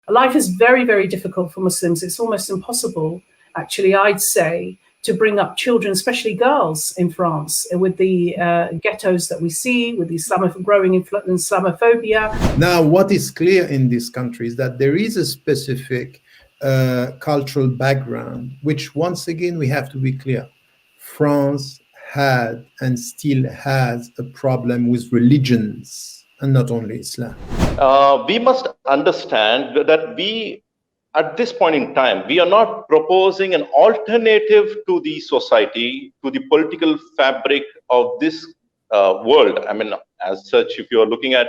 Life is very, very difficult for Muslims. It's almost impossible, actually, I'd say, to bring up children, especially girls in France, with the ghettos that we see, with the growing Islamophobia. Now, what is clear in this country is that there is a specific cultural background, which once again, we have to be clear. France had and still has a problem with religions, and not only Islam. We must understand that at this point in time, we are not proposing an alternative to the society, to the political fabric of this world. I mean, as such, if you are looking at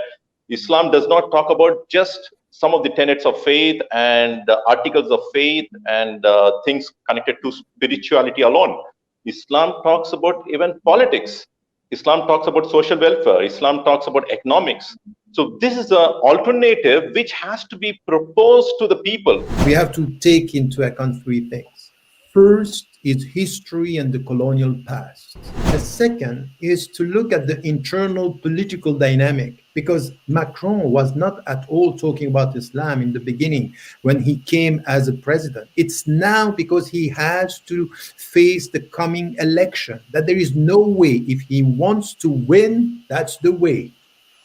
Islam, does not talk about just some of the tenets of faith and articles of faith and things connected to spirituality alone. Islam talks about even politics. Islam talks about social welfare. Islam talks about economics. So this is an alternative which has to be proposed to the people. We have to take into account three things. First is history and the colonial past. The second is to look at the internal political dynamic, because Macron was not at all talking about Islam in the beginning when he came as a president. It's now because he has to face the coming election that there is no way, if he wants to win, that's the way.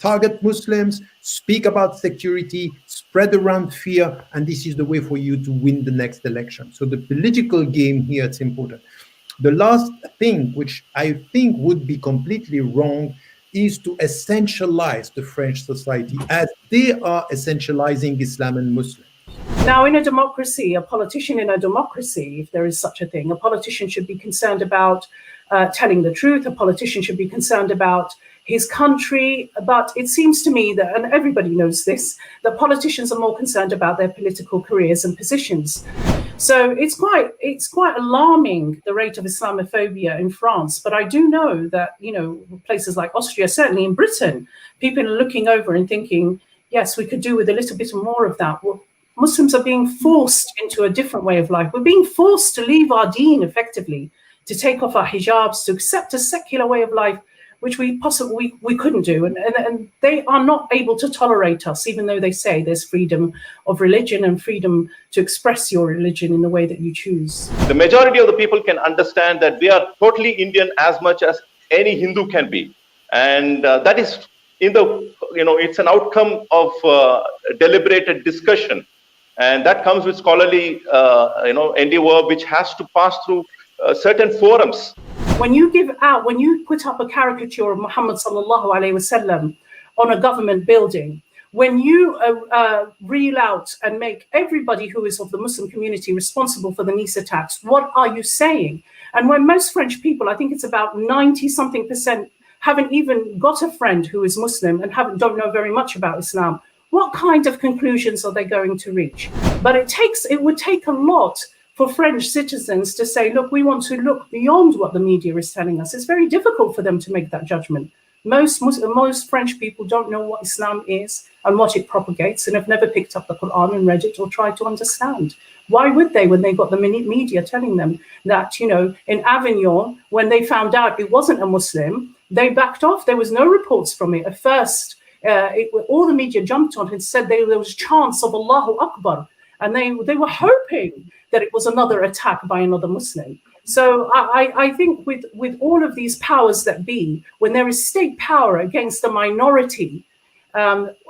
Target Muslims, speak about security, spread around fear, and this is the way for you to win the next election. So the political game here, it's important. The last thing, which I think would be completely wrong, is to essentialize the French society as they are essentializing Islam and Muslims. Now, in a democracy, a politician in a democracy, if there is such a thing, a politician should be concerned about telling the truth. A politician should be concerned about his country. But it seems to me that, and everybody knows this, that politicians are more concerned about their political careers and positions. So it's quite alarming, the rate of Islamophobia in France. But I do know that, places like Austria, certainly in Britain, people are looking over and thinking, yes, we could do with a little bit more of that. Well, Muslims are being forced into a different way of life. We're being forced to leave our deen effectively, to take off our hijabs, to accept a secular way of life, which we couldn't do. And they are not able to tolerate us, even though they say there's freedom of religion and freedom to express your religion in the way that you choose. The majority of the people can understand that we are totally Indian as much as any Hindu can be. And that is it's an outcome of deliberated discussion. And that comes with scholarly, endeavor, which has to pass through certain forums. When you put up a caricature of Muhammad sallallahu alaihi wasallam on a government building, when you reel out and make everybody who is of the Muslim community responsible for the Nice attacks, what are you saying? And when most French people, I think it's about 90-something%, haven't even got a friend who is Muslim and don't know very much about Islam, what kind of conclusions are they going to reach? But it would take a lot for French citizens to say, look, we want to look beyond what the media is telling us. It's very difficult for them to make that judgment. Most French people don't know what Islam is and what it propagates, and have never picked up the Quran and read it or tried to understand. Why would they, when they got the media telling them that, in Avignon, when they found out it wasn't a Muslim, they backed off. There was no reports from it. At first, all the media jumped on and said there was chants of Allahu Akbar, and they were hoping that it was another attack by another Muslim. So I think with all of these powers that be, when there is state power against a minority,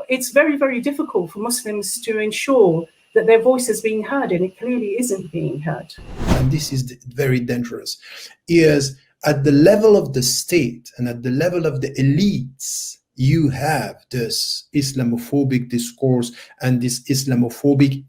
it's very, very difficult for Muslims to ensure that their voice is being heard, and it clearly isn't being heard. And this is very dangerous, is at the level of the state and at the level of the elites, you have this Islamophobic discourse and this Islamophobic,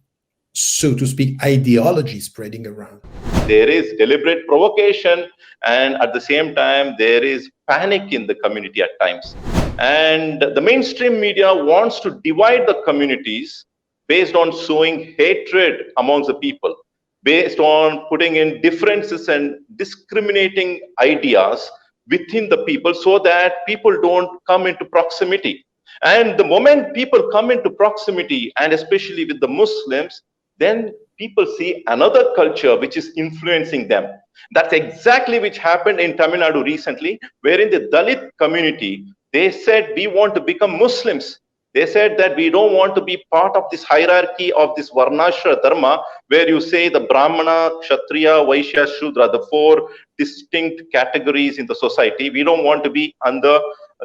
so to speak, ideology spreading around. There is deliberate provocation, and at the same time, there is panic in the community at times. And the mainstream media wants to divide the communities based on sowing hatred amongst the people, based on putting in differences and discriminating ideas within the people so that people don't come into proximity. And the moment people come into proximity, and especially with the Muslims, then people see another culture which is influencing them. That's exactly which happened in Tamil Nadu recently, wherein the Dalit community, they said, we want to become Muslims. They said that we don't want to be part of this hierarchy of this Varnashra Dharma, where you say the Brahmana, Kshatriya, Vaishya, Shudra, the four distinct categories in the society. We don't want to be under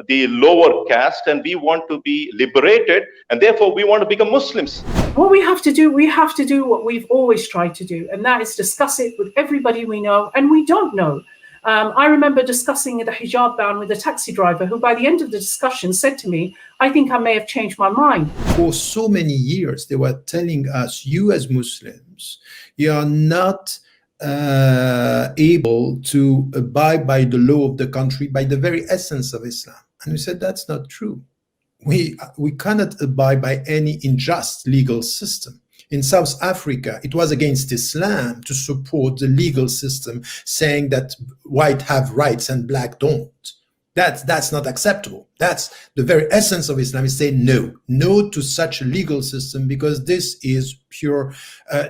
the lower caste, and we want to be liberated, and therefore we want to become Muslims. What we have to do what we've always tried to do, and that is discuss it with everybody we know and we don't know. I remember discussing the hijab ban with a taxi driver who by the end of the discussion said to me, I think I may have changed my mind. For so many years, they were telling us, you as Muslims, you are not able to abide by the law of the country, by the very essence of Islam. And we said, that's not true. We cannot abide by any unjust legal system. In South Africa, it was against Islam to support the legal system, saying that white have rights and black don't. That's not acceptable. That's the very essence of Islam, is saying no to such a legal system, because this is pure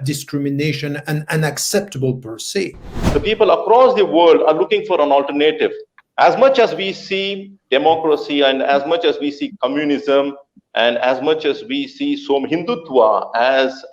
discrimination and unacceptable per se. The people across the world are looking for an alternative. As much as we see democracy, and as much as we see communism, and as much as we see some Hindutva as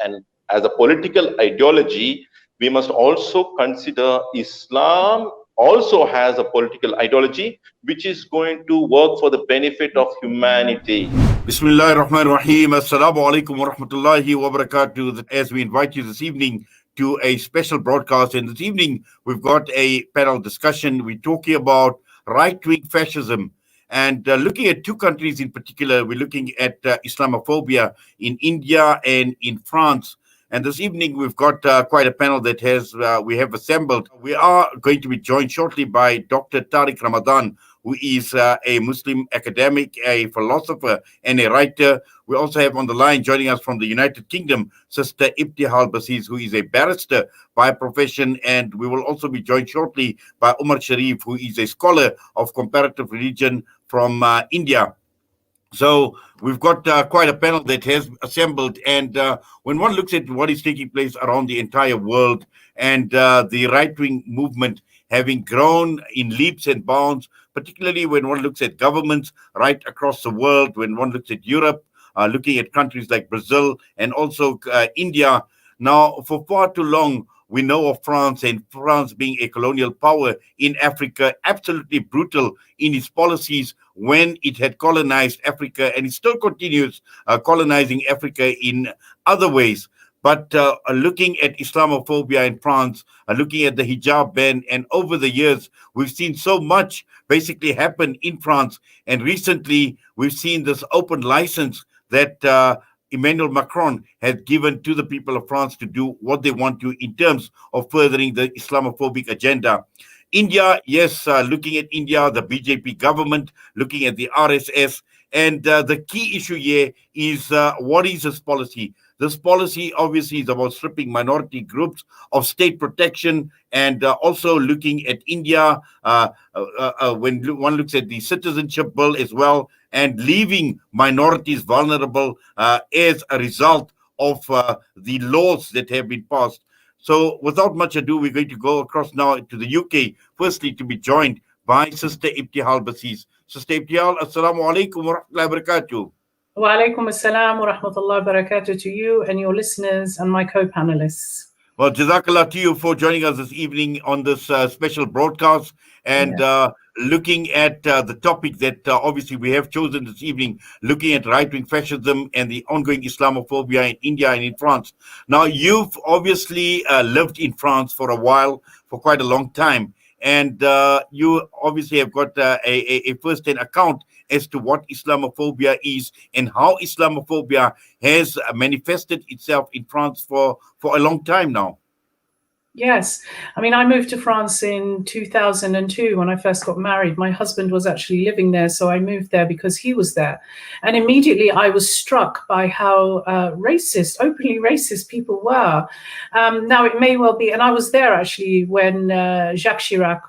a political ideology, we must also consider Islam also has a political ideology which is going to work for the benefit of humanity. Bismillahir Rahmanir Rahim. Assalamu alaikum wa rahmatullahi wa barakatuh. As we invite you this evening to a special broadcast, and this evening we've got a panel discussion. We're talking about right-wing fascism, and looking at two countries in particular. We're looking at Islamophobia in India and in France. And this evening, we've got quite a panel that we have assembled. We are going to be joined shortly by Dr. Tariq Ramadan, who is a Muslim academic, a philosopher, and a writer. We also have on the line, joining us from the United Kingdom, Sister Ibtihal Bsis, who is a barrister by profession. And we will also be joined shortly by Umar Shariff, who is a scholar of comparative religion from India. So we've got quite a panel that has assembled, and when one looks at what is taking place around the entire world, and the right-wing movement having grown in leaps and bounds, particularly when one looks at governments right across the world, when one looks at Europe, looking at countries like Brazil and also India. Now, for far too long, we know of France, and France being a colonial power in Africa, absolutely brutal in its policies when it had colonized Africa, and it still continues colonizing Africa in other ways. But looking at Islamophobia in France, looking at the hijab ban, and over the years, we've seen so much basically happen in France. And recently, we've seen this open license that Emmanuel Macron has given to the people of France to do what they want to in terms of furthering the Islamophobic agenda. India, yes, looking at India, the BJP government, looking at the RSS, and the key issue here is what is this policy? This policy obviously is about stripping minority groups of state protection, and also looking at India when one looks at the citizenship bill as well, and leaving minorities vulnerable as a result of the laws that have been passed. So without much ado, we're going to go across now to the UK, firstly to be joined by Sister Ibtihal Bsis. Sister Ibtihal, Assalamu alaikum wa rahmatullahi wa barakatuh. Wa alaikum assalam wa rahmatullahi wa barakatuh to you and your listeners and my co-panelists. Well, Jazakallah to you for joining us this evening on this special broadcast, and looking at the topic that obviously we have chosen this evening, looking at right-wing fascism and the ongoing Islamophobia in India and in France. Now, you've obviously lived in France for a while, for quite a long time, and you obviously have got a first-hand account as to what Islamophobia is and how Islamophobia has manifested itself in France for a long time now. Yes. I mean, I moved to France in 2002 when I first got married. My husband was actually living there, so I moved there because he was there. And immediately I was struck by how openly racist people were. Now, it may well be, and I was there actually when Jacques Chirac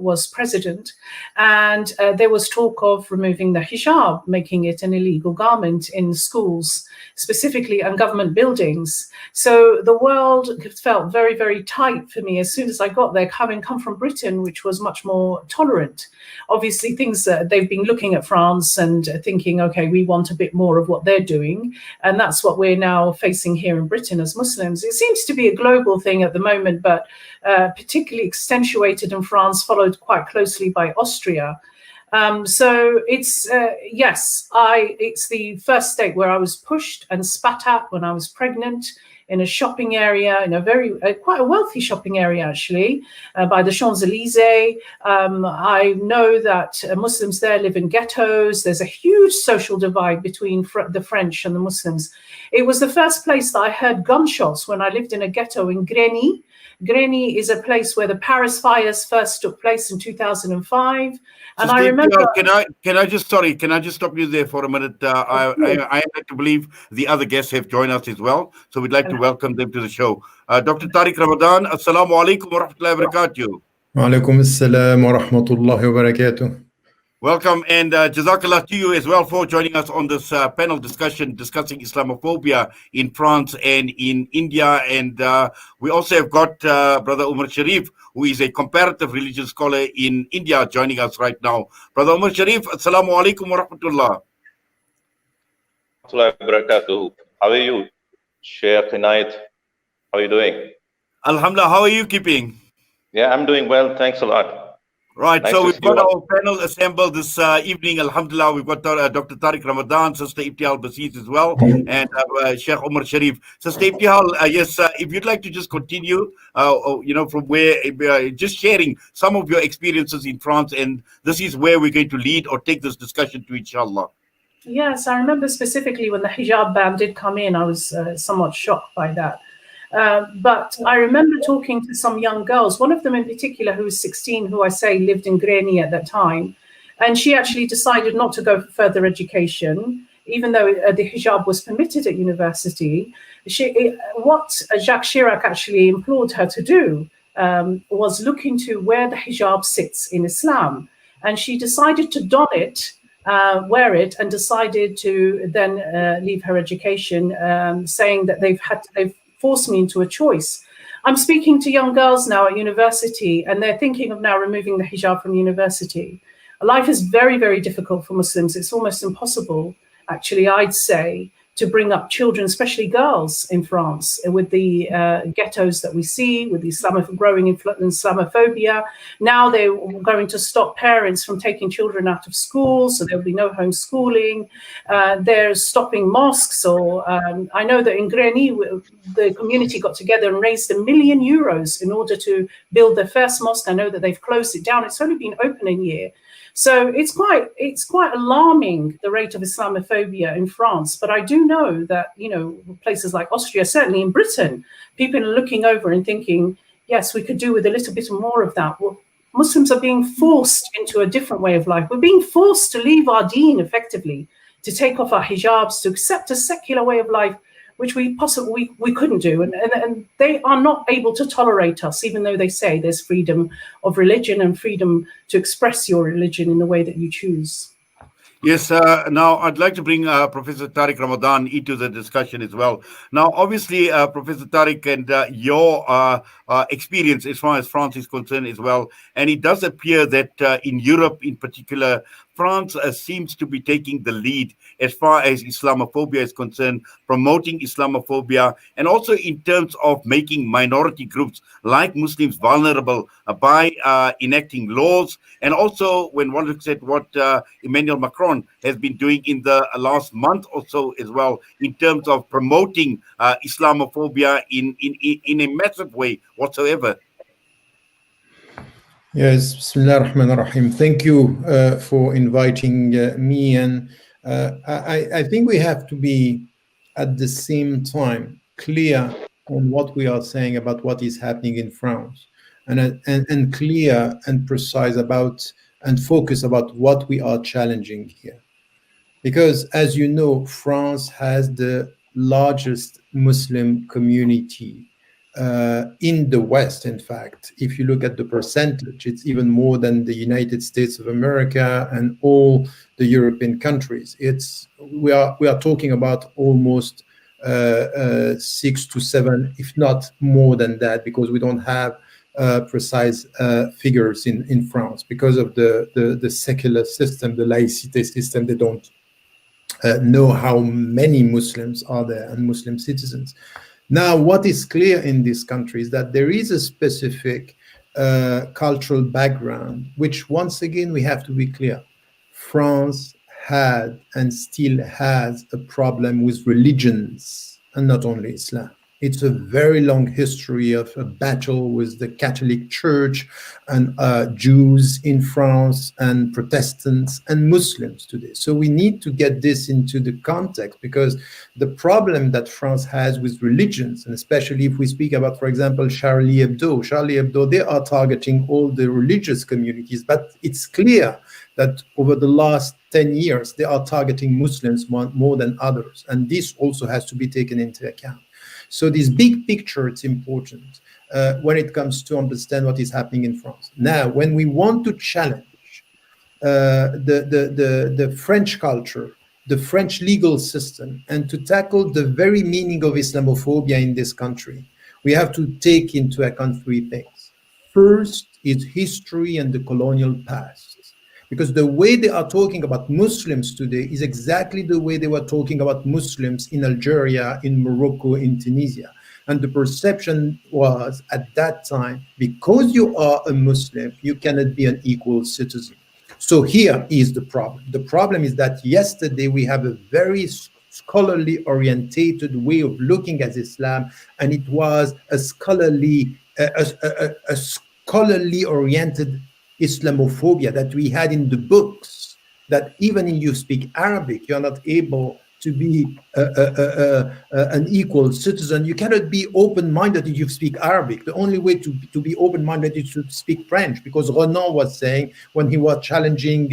was president, and there was talk of removing the hijab, making it an illegal garment in schools, specifically, and government buildings. So the world felt very, very tight sight for me as soon as I got there, having come from Britain, which was much more tolerant. Obviously, things they've been looking at France and thinking, okay, we want a bit more of what they're doing. And that's what we're now facing here in Britain as Muslims. It seems to be a global thing at the moment, but particularly accentuated in France, followed quite closely by Austria. So it's, yes, it's the first state where I was pushed and spat at when I was pregnant in a shopping area, in a very, quite a wealthy shopping area, actually, by the Champs-Élysées. I know that Muslims there live in ghettos. There's a huge social divide between the French and the Muslims. It was the first place that I heard gunshots when I lived in a ghetto in Greny. Greny is a place where the Paris fires first took place in 2005. And I remember. Can I just stop you there for a minute? I like to believe the other guests have joined us as well, so we'd like to welcome them to the show. Dr. Tariq Ramadan, assalamu alaikum wa rahmatullahi wa barakatuh. Wa alaikum assalam wa rahmatullahi wa barakatuh. Welcome, and Jazakallah to you as well for joining us on this panel discussion discussing Islamophobia in France and in India. And we also have got Brother Umar Shariff, who is a comparative religion scholar in India, joining us right now. Brother Umar Shariff, assalamu alaikum wa rahmatullah. How are you, Sheikh Inayet? How are you doing? Alhamdulillah, how are you keeping? Yeah, I'm doing well. Thanks a lot. Right, nice so we've got our panel assembled this evening. Alhamdulillah, we've got Dr. Tariq Ramadan, Sister Ibtihal Bsis as well, and Sheikh Umar Shariff. Sister Ibtihal, yes, if you'd like to just continue, from where, just sharing some of your experiences in France, and this is where we're going to lead or take this discussion to, inshallah. Yes, I remember specifically when the hijab ban did come in, I was somewhat shocked by that. But I remember talking to some young girls, one of them in particular who was 16, who I say lived in Greny at that time. And she actually decided not to go for further education, even though the hijab was permitted at university. What Jacques Chirac actually implored her to do was look into where the hijab sits in Islam. And she decided to don it, wear it, and decided to then leave her education, saying that they've forced me into a choice. I'm speaking to young girls now at university, and they're thinking of now removing the hijab from university. Life is very, very difficult for Muslims. It's almost impossible, actually, I'd say, to bring up children, especially girls in France, with the ghettos that we see, with the growing Islamophobia. Now they're going to stop parents from taking children out of school, so there'll be no homeschooling. They're stopping mosques, or I know that in Greny, the community got together and raised €1 million in order to build their first mosque. I know that they've closed it down. It's only been open a year. So it's quite alarming, the rate of Islamophobia in France. But I do know that, places like Austria, certainly in Britain, people are looking over and thinking, yes, we could do with a little bit more of that. Well, Muslims are being forced into a different way of life. We're being forced to leave our deen effectively, to take off our hijabs, to accept a secular way of life, which we couldn't do. And they are not able to tolerate us, even though they say there's freedom of religion and freedom to express your religion in the way that you choose. Yes, now I'd like to bring Professor Tariq Ramadan into the discussion as well. Now, obviously, Professor Tariq, and your experience as far as France is concerned as well, and it does appear that in Europe in particular, France seems to be taking the lead as far as Islamophobia is concerned, promoting Islamophobia, and also in terms of making minority groups like Muslims vulnerable by enacting laws. And also when one looks at what Emmanuel Macron has been doing in the last month or so as well, in terms of promoting Islamophobia in a massive way whatsoever. Yes, Bismillah ar-Rahman ar-Rahim. Thank you for inviting me. And I think we have to be at the same time clear on what we are saying about what is happening in France, and clear and precise about and focus about what we are challenging here. Because as you know, France has the largest Muslim community in the West. In fact, if you look at the percentage, it's even more than the United States of America and all the European countries. We are talking about almost 6 to 7, if not more than that, because we don't have precise figures in France because of the secular system, the laïcité system. They don't know how many Muslims are there and Muslim citizens. Now, what is clear in this country is that there is a specific cultural background, which once again we have to be clear. France had and still has a problem with religions, and not only Islam. It's a very long history of a battle with the Catholic Church and Jews in France and Protestants and Muslims today. So we need to get this into the context, because the problem that France has with religions, and especially if we speak about, for example, Charlie Hebdo, they are targeting all the religious communities, but it's clear that over the last 10 years, they are targeting Muslims more than others. And this also has to be taken into account. So this big picture, it's important when it comes to understand what is happening in France. Now, when we want to challenge the French culture, the French legal system, and to tackle the very meaning of Islamophobia in this country, we have to take into account three things. First is history and the colonial past. Because the way they are talking about Muslims today is exactly the way they were talking about Muslims in Algeria, in Morocco, in Tunisia. And the perception was at that time, because you are a Muslim, you cannot be an equal citizen. So here is the problem. The problem is that yesterday we have a very scholarly orientated way of looking at Islam, and it was a scholarly oriented Islamophobia that we had in the books, that even if you speak Arabic, you're not able to be an equal citizen. You cannot be open-minded if you speak Arabic. The only way to be open-minded is to speak French, because Renan was saying when he was challenging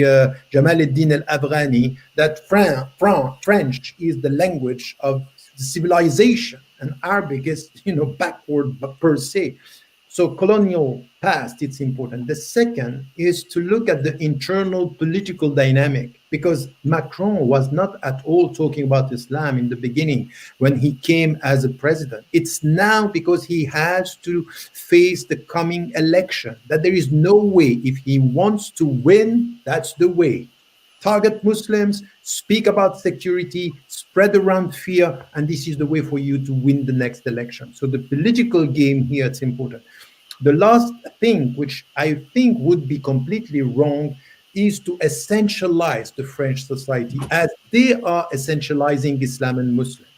Jamal ad-Din al-Afghani that French is the language of civilization and Arabic is, backward per se. So colonial past, it's important. The second is to look at the internal political dynamic, because Macron was not at all talking about Islam in the beginning when he came as a president. It's now because he has to face the coming election that there is no way, if he wants to win, that's the way. Target Muslims, speak about security, spread around fear, and this is the way for you to win the next election. So the political game here, it's important. The last thing, which I think would be completely wrong, is to essentialize the French society as they are essentializing Islam and Muslims.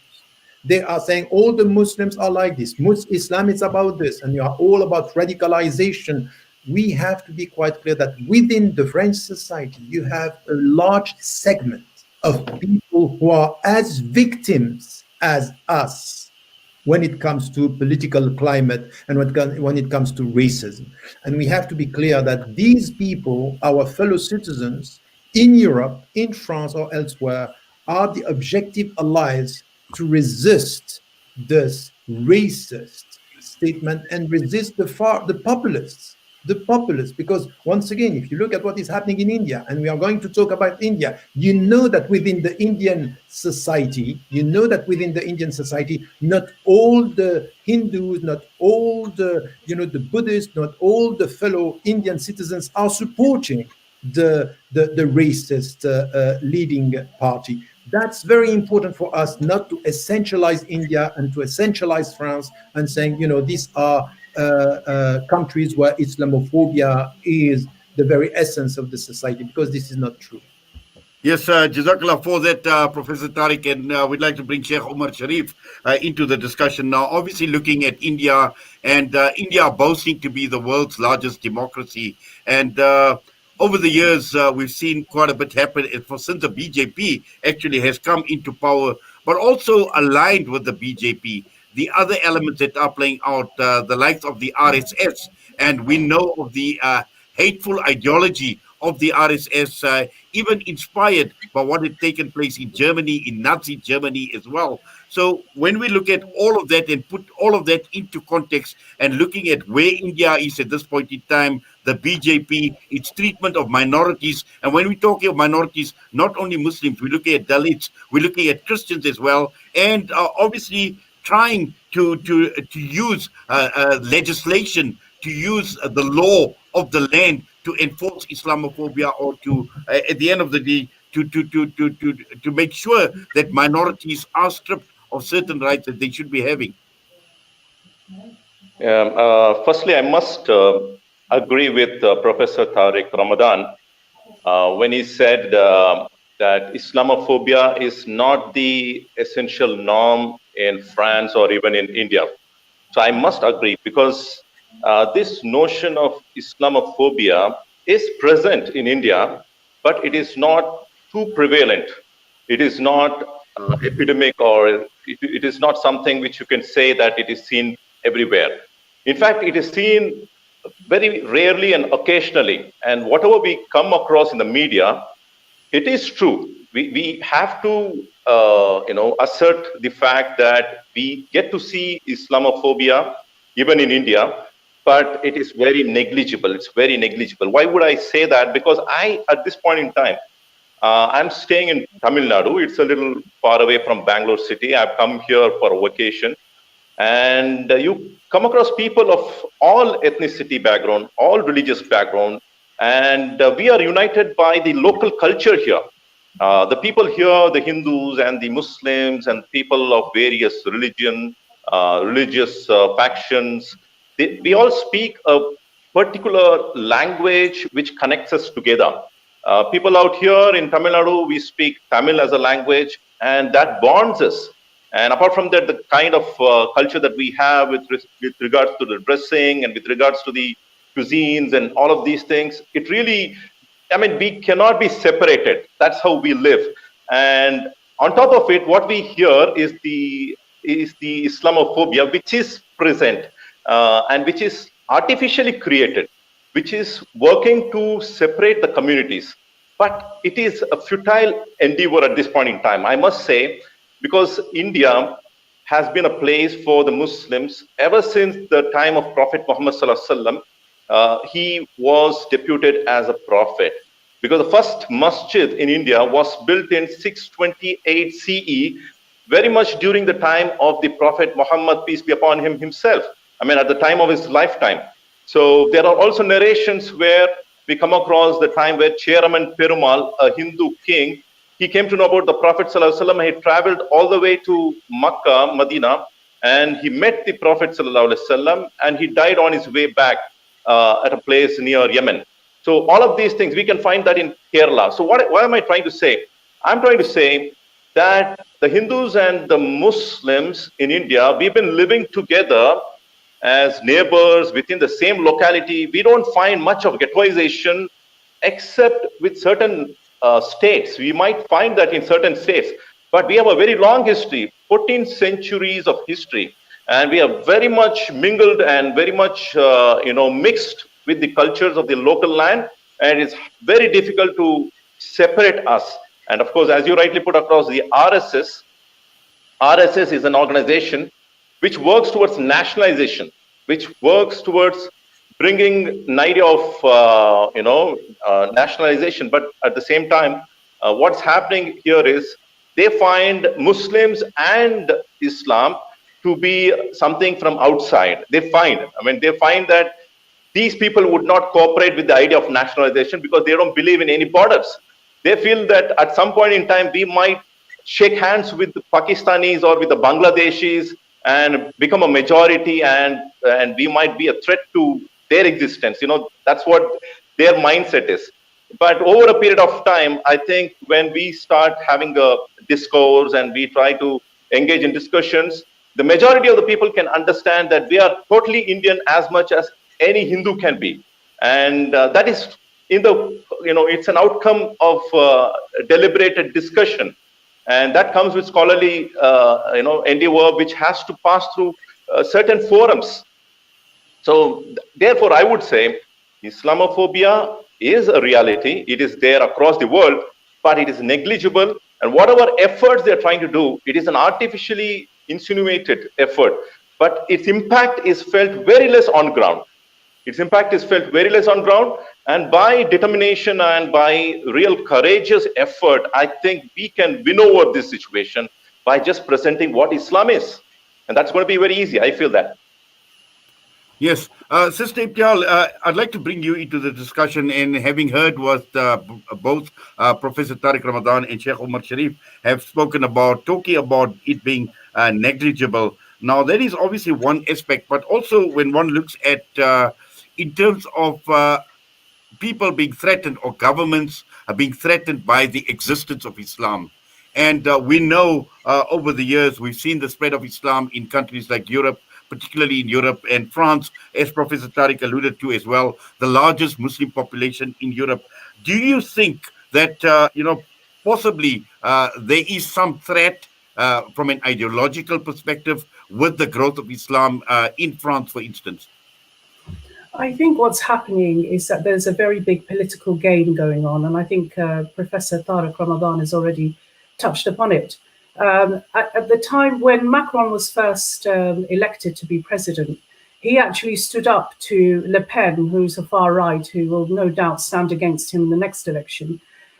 They are saying all the Muslims are like this. Islam is about this, and you are all about radicalization. We have to be quite clear that within the French society, you have a large segment of people who are as victims as us when it comes to political climate and when it comes to racism. And we have to be clear that these people, our fellow citizens in Europe, in France or elsewhere, are the objective allies to resist this racist statement and resist the populists. Because once again, if you look at what is happening in India, and we are going to talk about India, you know that within the Indian society, not all the Hindus, not all the, the Buddhists, not all the fellow Indian citizens are supporting the racist leading party. That's very important for us not to essentialize India and to essentialize France and saying, these are countries where Islamophobia is the very essence of the society, because this is not true. Yes, Jazakallah for that, Professor Tariq, and we'd like to bring Sheikh Umar Shariff into the discussion now. Obviously looking at India, and India boasting to be the world's largest democracy, and over the years, we've seen quite a bit happen since the BJP actually has come into power, but also aligned with the BJP. The other elements that are playing out, the likes of the RSS, and we know of the hateful ideology of the RSS, even inspired by what had taken place in Germany, in Nazi Germany as well. So when we look at all of that and put all of that into context and looking at where India is at this point in time, the BJP, its treatment of minorities, and when we talk of minorities, not only Muslims, we're looking at Dalits, we're looking at Christians as well, and obviously trying to use legislation, to use the law of the land to enforce Islamophobia, or to at the end of the day to make sure that minorities are stripped of certain rights that they should be having. Firstly, I must agree with Professor Tariq Ramadan when he said that Islamophobia is not the essential norm in France or even in India. So I must agree, because this notion of Islamophobia is present in India, but it is not too prevalent. It is not epidemic, or it is not something which you can say that it is seen everywhere. In fact, it is seen very rarely and occasionally. And whatever we come across in the media, it is true. We have to assert the fact that we get to see Islamophobia even in India, but it is very negligible. It's very negligible. Why would I say that? Because at this point in time, I'm staying in Tamil Nadu. It's a little far away from Bangalore city. I've come here for a vacation. And you come across people of all ethnicity background, all religious background, and we are united by the local culture here. The people here, the Hindus and the Muslims and people of various religious factions, we all speak a particular language which connects us together. People out here in Tamil Nadu, we speak Tamil as a language, and that bonds us. And apart from that, the kind of culture that we have with regards to the dressing and with regards to the cuisines and all of these things, it really, we cannot be separated. That's how we live. And on top of it, what we hear is the Islamophobia, which is present and which is artificially created, which is working to separate the communities. But it is a futile endeavor at this point in time, I must say, because India has been a place for the Muslims ever since the time of Prophet Muhammad Sallallahu Alaihi Wasallam. He was deputed as a prophet, because the first masjid in India was built in 628 CE, very much during the time of the Prophet Muhammad, peace be upon him, himself. At the time of his lifetime. So there are also narrations where we come across the time where Chairman Perumal, a Hindu king, he came to know about the Prophet Sallallahu Alaihi Wasallam. He traveled all the way to Makkah, Medina, and he met the Prophet Sallallahu Alaihi Wasallam, and he died on his way back at a place near Yemen. So all of these things, we can find that in Kerala. So what am I trying to say? I'm trying to say that the Hindus and the Muslims in India, we've been living together as neighbors within the same locality. We don't find much of ghettoization except with certain states. We might find that in certain states, but we have a very long history, 14 centuries of history, and we are very much mingled and very much mixed with the cultures of the local land, and it's very difficult to separate us. And of course, as you rightly put across, the RSS is an organization which works towards nationalization, which works towards bringing an idea of nationalization. But at the same time, what's happening here is they find Muslims and Islam to be something from outside. They find that these people would not cooperate with the idea of nationalization because they don't believe in any borders. They feel that at some point in time we might shake hands with the Pakistanis or with the Bangladeshis and become a majority, and we might be a threat to their existence. That's what their mindset is. But over a period of time, I think when we start having a discourse and we try to engage in discussions, the majority of the people can understand that we are totally Indian as much as any Hindu can be. And that is it's an outcome of deliberated discussion. And that comes with scholarly, endeavor, which has to pass through certain forums. So therefore, I would say Islamophobia is a reality. It is there across the world, but it is negligible. And whatever efforts they're trying to do, it is an artificially insinuated effort, but its impact is felt very less on ground. Its impact is felt very less on ground. And by determination and by real courageous effort, I think we can win over this situation by just presenting what Islam is. And that's going to be very easy. I feel that. Yes. Sister Ibtihal, I'd like to bring you into the discussion, and having heard what both Professor Tariq Ramadan and Sheikh Umar Shariff have spoken about, talking about it being negligible. Now, that is obviously one aspect, but also when one looks at, in terms of people being threatened or governments are being threatened by the existence of Islam. And we know over the years, we've seen the spread of Islam in countries like Europe, particularly in Europe and France, as Professor Tariq alluded to as well, the largest Muslim population in Europe. Do you think that, possibly there is some threat from an ideological perspective with the growth of Islam in France, for instance? I think what's happening is that there's a very big political game going on, and I think Professor Tariq Ramadan has already touched upon it. At the time when Macron was first elected to be president, he actually stood up to Le Pen, who's a far right, who will no doubt stand against him in the next election,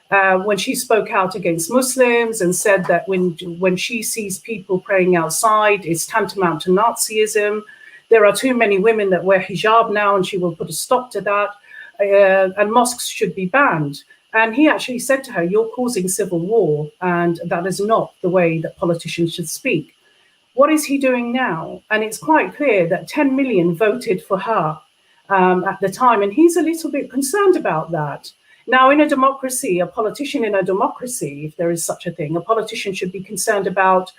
when she spoke out against Muslims and said that when she sees people praying outside, it's tantamount to Nazism. There are too many women that wear hijab now, and she will put a stop to that, and mosques should be banned. And he actually said to her, you're causing civil war, and that is not the way that politicians should speak. What is he doing now? And it's quite clear that 10 million voted for her at the time, and he's a little bit concerned about that. Now, in a democracy, a politician in a democracy, if there is such a thing, a politician should be concerned about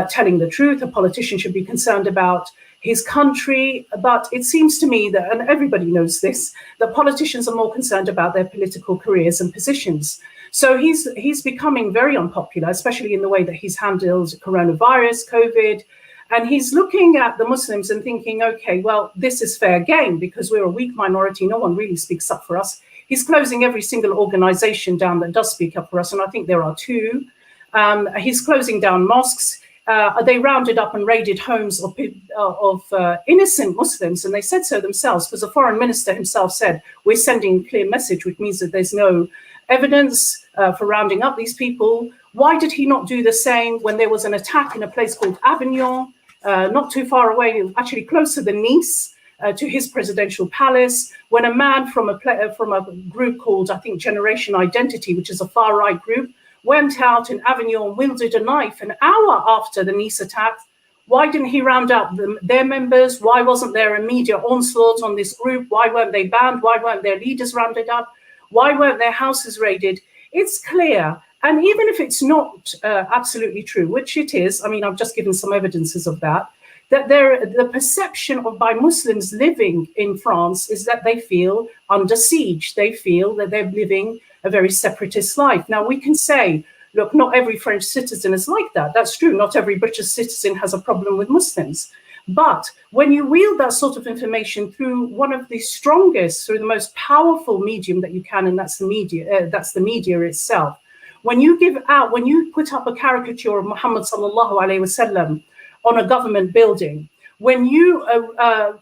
telling the truth. A politician should be concerned about his country. But it seems to me that, and everybody knows this, that politicians are more concerned about their political careers and positions. So he's becoming very unpopular, especially in the way that he's handled coronavirus, COVID. And he's looking at the Muslims and thinking, okay, well, this is fair game because we're a weak minority. No one really speaks up for us. He's closing every single organization down that does speak up for us. And I think there are two. He's closing down mosques. They rounded up and raided homes of innocent Muslims. And they said so themselves, because the foreign minister himself said, we're sending a clear message, which means that there's no evidence for rounding up these people. Why did he not do the same when there was an attack in a place called Avignon, not too far away, actually closer than Nice, to his presidential palace, when a man from a group called, I think, Generation Identity, which is a far-right group, went out in Avignon, wielded a knife an hour after the Nice attack? Why didn't he round up their members? Why wasn't there a media onslaught on this group? Why weren't they banned? Why weren't their leaders rounded up? Why weren't their houses raided? It's clear. And even if it's not absolutely true, which it is, I mean, I've just given some evidences of that, that the perception of by Muslims living in France is that they feel under siege. They feel that they're living a very separatist life. Now, we can say, look, not every French citizen is like that. That's true. Not every British citizen has a problem with Muslims. But when you wield that sort of information through one of the strongest, through the most powerful medium that you can, and that's the media itself. When you put up a caricature of Muhammad sallallahu alaihi wasallam on a government building, when you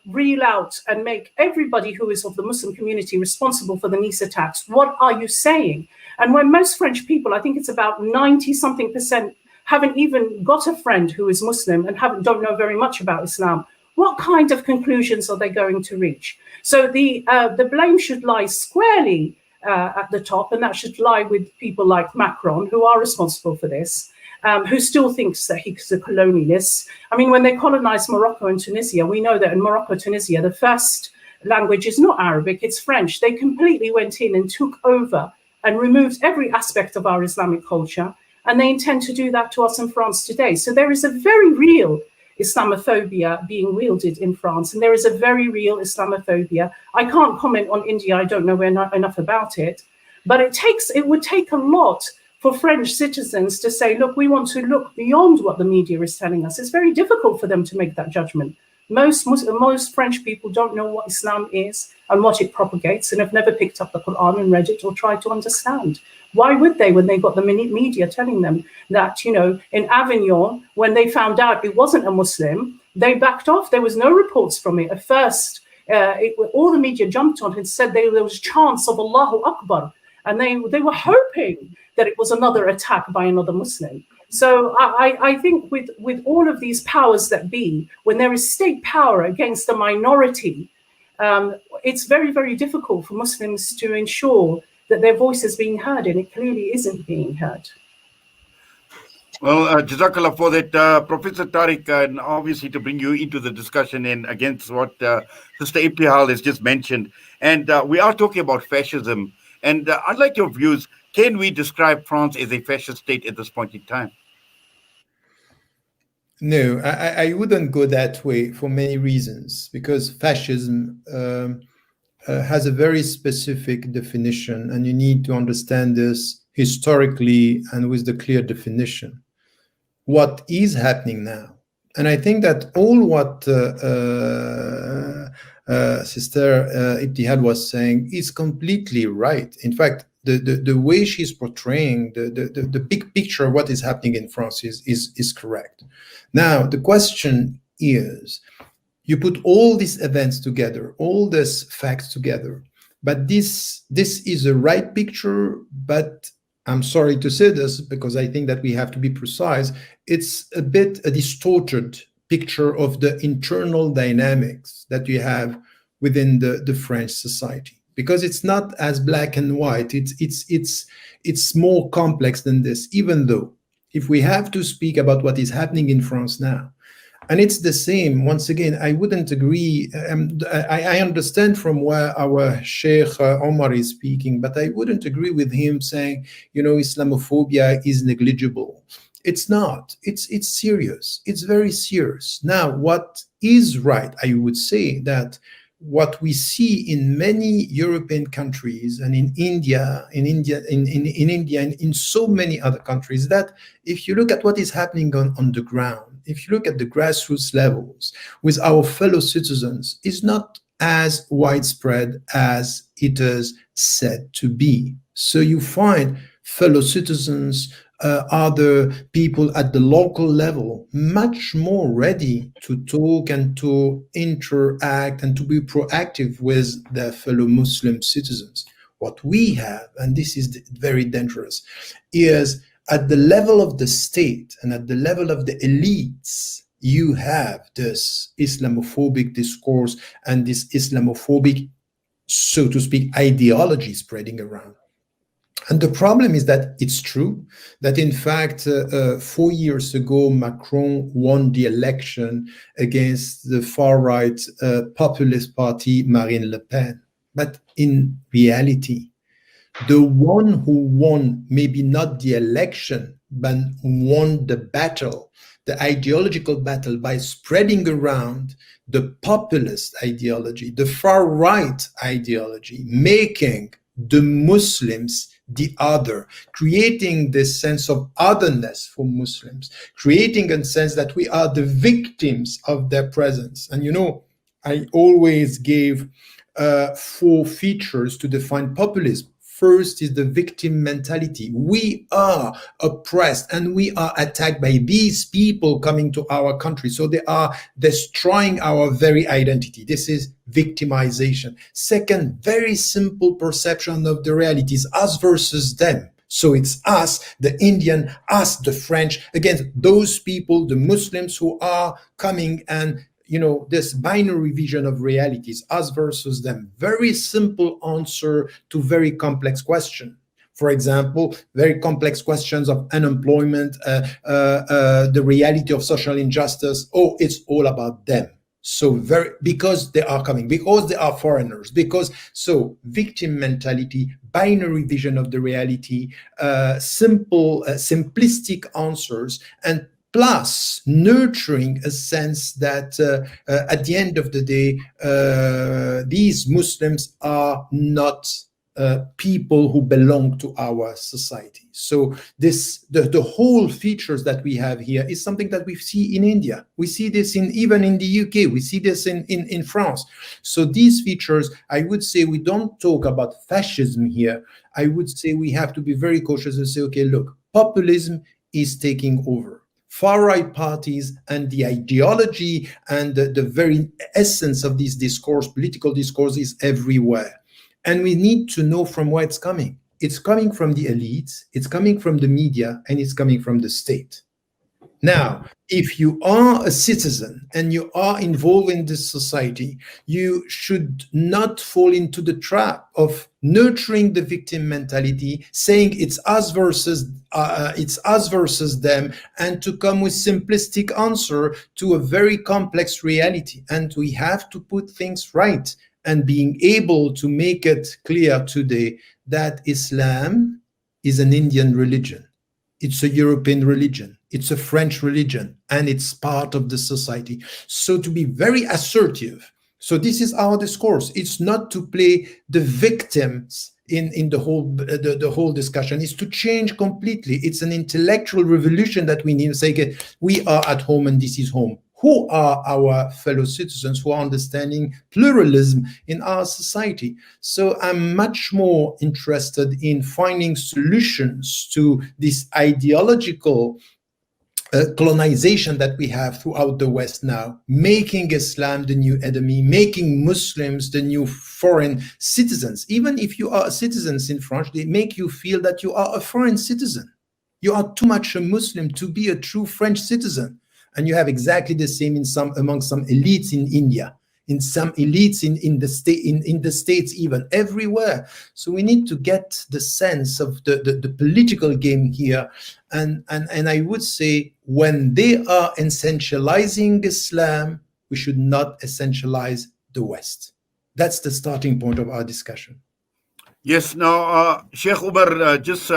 reel out and make everybody who is of the Muslim community responsible for the Nice attacks, what are you saying? And when most French people, I think it's about 90-something%, haven't even got a friend who is Muslim and don't know very much about Islam, what kind of conclusions are they going to reach? So the blame should lie squarely at the top, and that should lie with people like Macron, who are responsible for this. Who still thinks that he's a colonialist. I mean, when they colonized Morocco and Tunisia, we know that in Morocco, Tunisia, the first language is not Arabic, it's French. They completely went in and took over and removed every aspect of our Islamic culture. And they intend to do that to us in France today. So there is a very real Islamophobia being wielded in France. And there is a very real Islamophobia. I can't comment on India. I don't know enough about it. But it would take a lot for French citizens to say, look, we want to look beyond what the media is telling us. It's very difficult for them to make that judgment. Most French people don't know what Islam is and what it propagates, and have never picked up the Quran and read it or tried to understand. Why would they, when they got the media telling them that, in Avignon, when they found out it wasn't a Muslim, they backed off. There was no reports from it. At first, all the media jumped on it and said there was chants of Allahu Akbar. And they were hoping that it was another attack by another Muslim. So I think with all of these powers that be, when there is state power against a minority, it's very, very difficult for Muslims to ensure that their voice is being heard, and it clearly isn't being heard. Well, Jazakallah for that, Professor Tariq, and obviously to bring you into the discussion and against what Sister Ibtihal has just mentioned. And we are talking about fascism. And I'd like your views. Can we describe France as a fascist state at this point in time? No, I wouldn't go that way for many reasons, because fascism has a very specific definition, and you need to understand this historically and with the clear definition. What is happening now? And I think that all what Sister Ibtihal was saying is completely right. In fact, the way she's portraying the big picture of what is happening in France is correct. Now, the question is, you put all these events together, all these facts together, but this is a right picture, but I'm sorry to say this because I think that we have to be precise, it's a bit a distorted picture of the internal dynamics that you have within the French society, because it's not as black and white. It's more complex than this, even though if we have to speak about what is happening in France now, and it's the same, once again, I wouldn't agree. I understand from where our Sheikh Omar is speaking, but I wouldn't agree with him saying, Islamophobia is negligible. It's not. It's serious. It's very serious. Now, what is right, I would say that what we see in many European countries and in India, in India and in so many other countries, that if you look at what is happening on the ground, if you look at the grassroots levels with our fellow citizens, is not as widespread as it is said to be. So you find fellow citizens, other people at the local level, much more ready to talk and to interact and to be proactive with their fellow Muslim citizens. What we have, and this is very dangerous, is at the level of the state and at the level of the elites, you have this Islamophobic discourse and this Islamophobic, so to speak, ideology spreading around. And the problem is that it's true that, in fact, 4 years ago, Macron won the election against the far-right populist party, Marine Le Pen. But in reality, the one who won maybe not the election, but won the battle, the ideological battle, by spreading around the populist ideology, the far-right ideology, making the Muslims the other, creating this sense of otherness for Muslims, creating a sense that we are the victims of their presence. And I always gave 4 features to define populism. First is the victim mentality. We are oppressed and we are attacked by these people coming to our country. So they are destroying our very identity. This is victimization. Second, very simple perception of the realities, us versus them. So it's us, the Indian, us, the French, against those people, the Muslims who are coming, and this binary vision of realities, us versus them. Very simple answer to very complex question. For example, very complex questions of unemployment, the reality of social injustice. Oh, it's all about them. So because they are coming, because they are foreigners, so victim mentality, binary vision of the reality, simplistic answers, and plus nurturing a sense that at the end of the day, these Muslims are not people who belong to our society. So the whole features that we have here is something that we see in India. We see this even in the UK. We see this in France. So these features, I would say, we don't talk about fascism here. I would say we have to be very cautious and say, okay, look, populism is taking over. Far-right parties and the ideology and the very essence of this discourse, political discourse, is everywhere. And we need to know from where it's coming. It's coming from the elites, it's coming from the media, and it's coming from the state. Now, if you are a citizen and you are involved in this society, you should not fall into the trap of nurturing the victim mentality, saying it's us versus them, and to come with simplistic answer to a very complex reality. And we have to put things right, and being able to make it clear today that Islam is an Indian religion. It's a European religion. It's a French religion, and it's part of the society. So to be very assertive. So this is our discourse. It's not to play the victims in the whole discussion. It's to change completely. It's an intellectual revolution that we need to say, okay, we are at home and this is home. Who are our fellow citizens who are understanding pluralism in our society? So I'm much more interested in finding solutions to this ideological colonization that we have throughout the West now, making Islam the new enemy, making Muslims the new foreign citizens. Even if you are citizens in France, they make you feel that you are a foreign citizen. You are too much a Muslim to be a true French citizen. And you have exactly the same among some elites in India, in some elites in the States, even everywhere. So we need to get the sense of the political game here. And I would say when they are essentializing Islam, we should not essentialize the West. That's the starting point of our discussion. Yes. Now, Sheikh Umar, just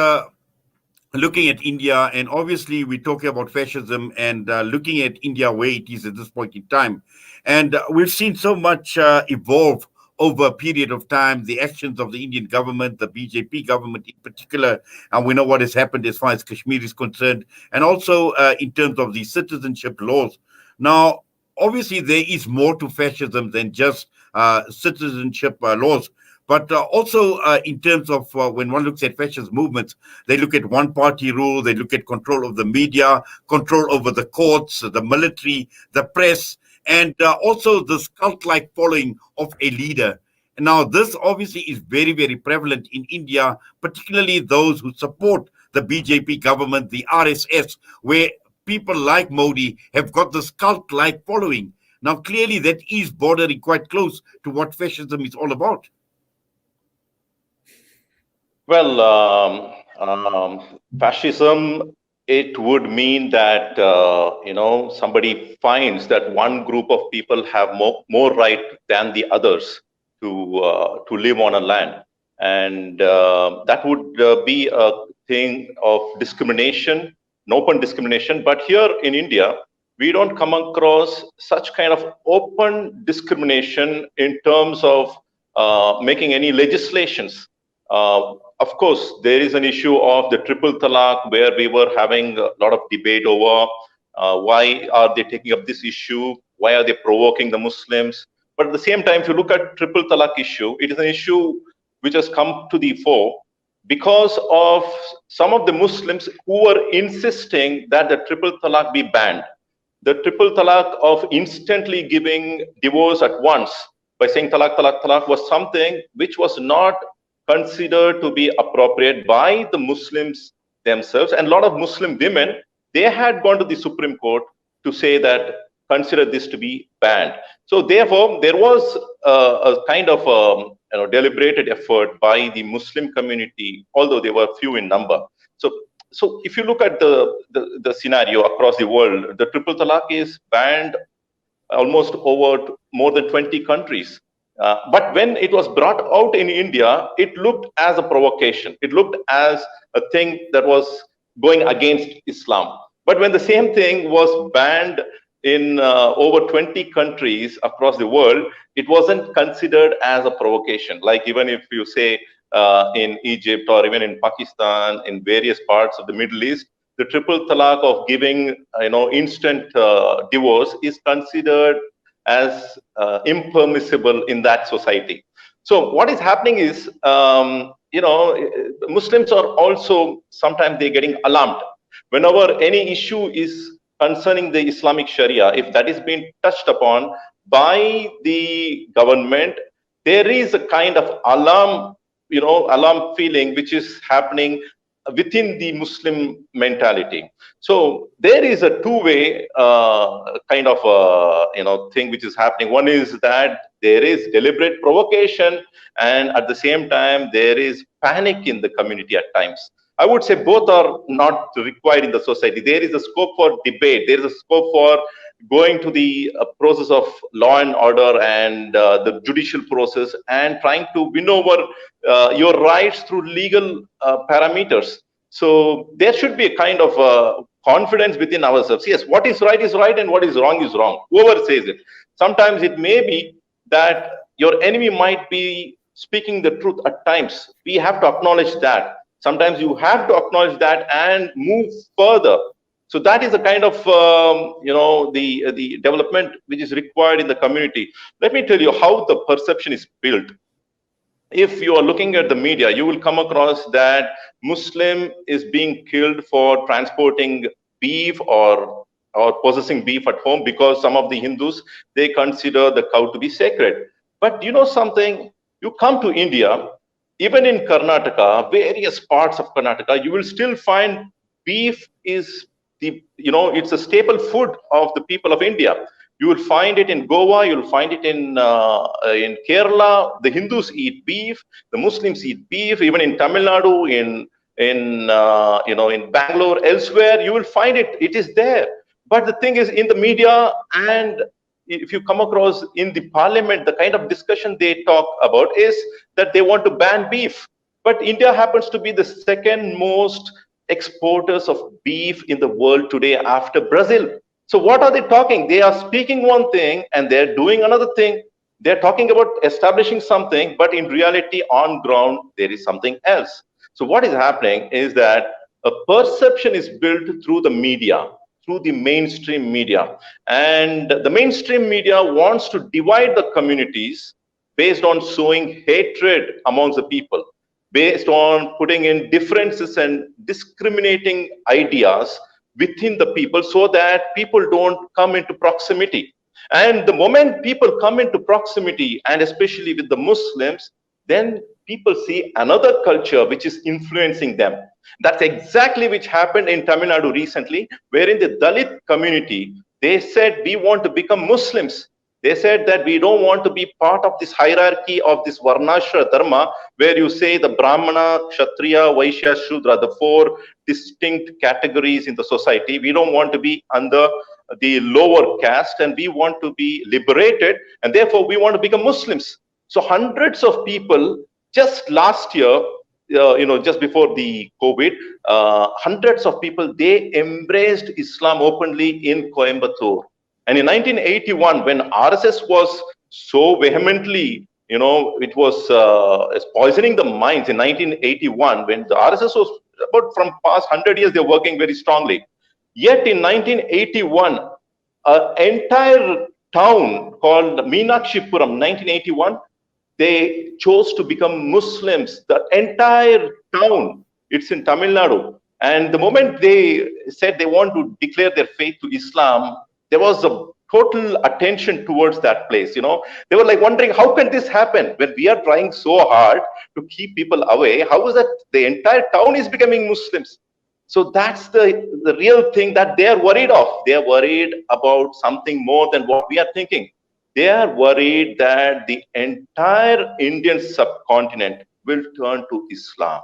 looking at India, and obviously we're talking about fascism and looking at India where it is at this point in time. And we've seen so much evolve over a period of time, the actions of the Indian government, the BJP government in particular, and we know what has happened as far as Kashmir is concerned, and also in terms of the citizenship laws. Now, obviously there is more to fascism than just citizenship laws. But also in terms of when one looks at fascist movements, they look at one-party rule, they look at control of the media, control over the courts, the military, the press, and also this cult-like following of a leader. Now, this obviously is very, very prevalent in India, particularly those who support the BJP government, the RSS, where people like Modi have got this cult-like following. Now, clearly that is bordering quite close to what fascism is all about. Well, fascism, it would mean that, somebody finds that one group of people have more right than the others to live on a land. And that would be a thing of discrimination, an open discrimination. But here in India, we don't come across such kind of open discrimination in terms of making any legislations. Of course, there is an issue of the triple talaq where we were having a lot of debate over why are they taking up this issue? Why are they provoking the Muslims? But at the same time, if you look at triple talaq issue, it is an issue which has come to the fore because of some of the Muslims who were insisting that the triple talaq be banned. The triple talaq of instantly giving divorce at once by saying talaq, talaq, talaq was something which was not considered to be appropriate by the Muslims themselves. And a lot of Muslim women, they had gone to the Supreme Court to say that consider this to be banned. So therefore, there was a kind of deliberated effort by the Muslim community, although they were few in number. So if you look at the scenario across the world, the triple talaq is banned almost over more than 20 countries. But when it was brought out in India, it looked as a provocation. It looked as a thing that was going against Islam. But when the same thing was banned in over 20 countries across the world, it wasn't considered as a provocation. Like even if you say in Egypt or even in Pakistan, in various parts of the Middle East, the triple talaq of giving, instant divorce is considered as impermissible in that society. So what is happening is, Muslims are also, sometimes they're getting alarmed. Whenever any issue is concerning the Islamic Sharia, if that is being touched upon by the government, there is a kind of alarm feeling which is happening within the Muslim mentality. So there is a two-way kind of thing which is happening. One is that there is deliberate provocation, and at the same time there is panic in the community at times. I would say both are not required in the society. There is a scope for debate. There is a scope for going to the process of law and order and the judicial process and trying to win over your rights through legal parameters. So there should be a kind of confidence within ourselves. Yes, what is right and what is wrong, whoever says it. Sometimes it may be that your enemy might be speaking the truth at times. We have to acknowledge that. Sometimes you have to acknowledge that and move further. So that is a kind of, the development which is required in the community. Let me tell you how the perception is built. If you are looking at the media, you will come across that Muslim is being killed for transporting beef or possessing beef at home because some of the Hindus, they consider the cow to be sacred. But you know something? You come to India, even in Karnataka, various parts of Karnataka, you will still find beef is it's a staple food of the people of India. You will find it in Goa, you will find it in Kerala. The Hindus eat beef, the Muslims eat beef, even in Tamil Nadu, in Bangalore, elsewhere, you will find it. It is there. But the thing is, in the media, and if you come across in the parliament, the kind of discussion they talk about is that they want to ban beef. But India happens to be the second most exporters of beef in the world today after Brazil. So what are they talking? They are speaking one thing and they're doing another thing. They're talking about establishing something, but in reality, on ground, there is something else. So what is happening is that a perception is built through the media, through the mainstream media. And the mainstream media wants to divide the communities based on sowing hatred amongst the people, based on putting in differences and discriminating ideas within the people so that people don't come into proximity. And the moment people come into proximity, and especially with the Muslims, then people see another culture which is influencing them. That's exactly which happened in Tamil Nadu recently, wherein the Dalit community, they said, we want to become Muslims. They said that we don't want to be part of this hierarchy of this Varnashra Dharma, where you say the Brahmana, Kshatriya, Vaishya, Shudra, the four distinct categories in the society. We don't want to be under the lower caste, and we want to be liberated, and therefore we want to become Muslims. So hundreds of people just last year, just before the COVID, hundreds of people, they embraced Islam openly in Coimbatore. And in 1981, when RSS was so vehemently, it was poisoning the minds in 1981, when the RSS was about from past 100 years, they're working very strongly. Yet in 1981, an entire town called Meenakshipuram, 1981, they chose to become Muslims. The entire town, it's in Tamil Nadu. And the moment they said they want to declare their faith to Islam, there was a total attention towards that place. They were like wondering, how can this happen when we are trying so hard to keep people away? How is that the entire town is becoming Muslims? So that's the real thing that they are worried of. They are worried about something more than what we are thinking. They are worried that the entire Indian subcontinent will turn to Islam.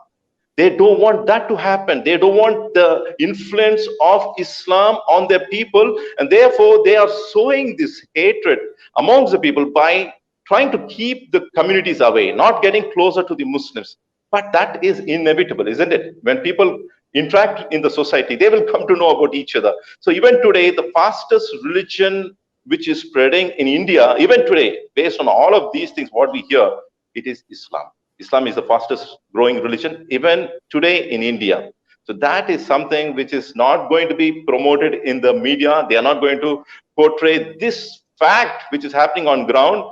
They don't want that to happen. They don't want the influence of Islam on their people. And therefore, they are sowing this hatred amongst the people by trying to keep the communities away, not getting closer to the Muslims. But that is inevitable, isn't it? When people interact in the society, they will come to know about each other. So even today, the fastest religion which is spreading in India, even today, based on all of these things, what we hear, it is Islam. Islam is the fastest growing religion, even today in India. So that is something which is not going to be promoted in the media. They are not going to portray this fact which is happening on ground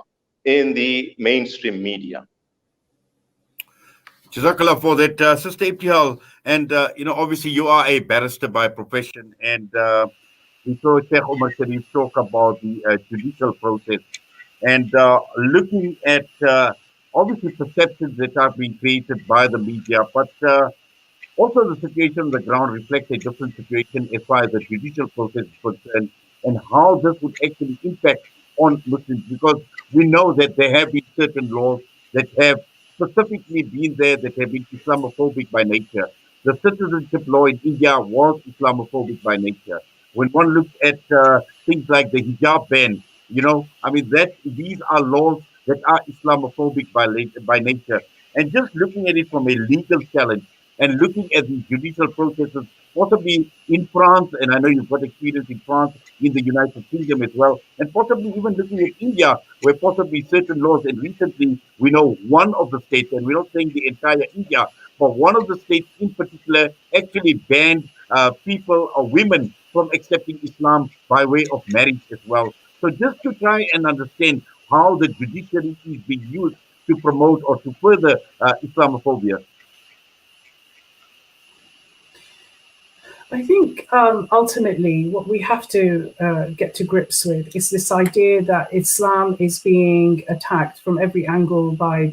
in the mainstream media. Jazakallah for that, Sister Ibtihal. And, obviously you are a barrister by profession, and we saw Sheikh Umar Shariff talk about the judicial process and looking at obviously perceptions that are being created by the media, but also the situation on the ground reflects a different situation as far as the judicial process is concerned and how this would actually impact on Muslims, because we know that there have been certain laws that have specifically been there that have been Islamophobic by nature. The citizenship law in India was Islamophobic by nature. When one looks at things like the hijab ban, these are laws that are Islamophobic by nature. And just looking at it from a legal challenge and looking at the judicial processes, possibly in France, and I know you've got experience in France, in the United Kingdom as well, and possibly even looking at India, where possibly certain laws, and recently we know one of the states, and we're not saying the entire India, but one of the states in particular actually banned people or women from accepting Islam by way of marriage as well. So just to try and understand how the judiciary is being used to promote or to further Islamophobia. I think ultimately what we have to get to grips with is this idea that Islam is being attacked from every angle by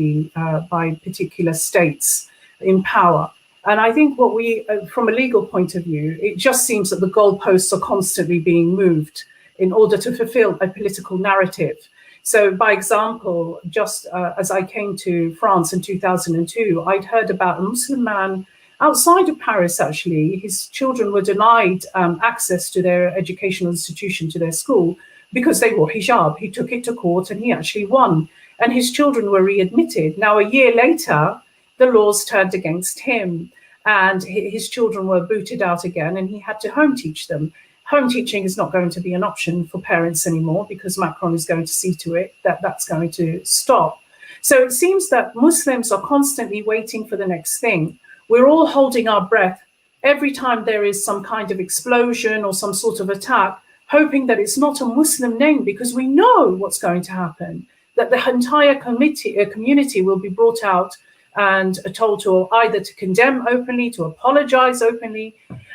by particular states in power. And I think what we, from a legal point of view, it just seems that the goalposts are constantly being moved in order to fulfill a political narrative. So, by example, just as I came to France in 2002, I'd heard about a Muslim man outside of Paris, actually. His children were denied access to their educational institution, to their school, because they wore hijab. He took it to court and he actually won. And his children were readmitted. Now, a year later, the laws turned against him and his children were booted out again and he had to home teach them. Home teaching is not going to be an option for parents anymore because Macron is going to see to it that that's going to stop. So it seems that Muslims are constantly waiting for the next thing. We're all holding our breath every time there is some kind of explosion or some sort of attack, hoping that it's not a Muslim name because we know what's going to happen, that the entire community will be brought out and told to either to condemn openly, to apologize openly.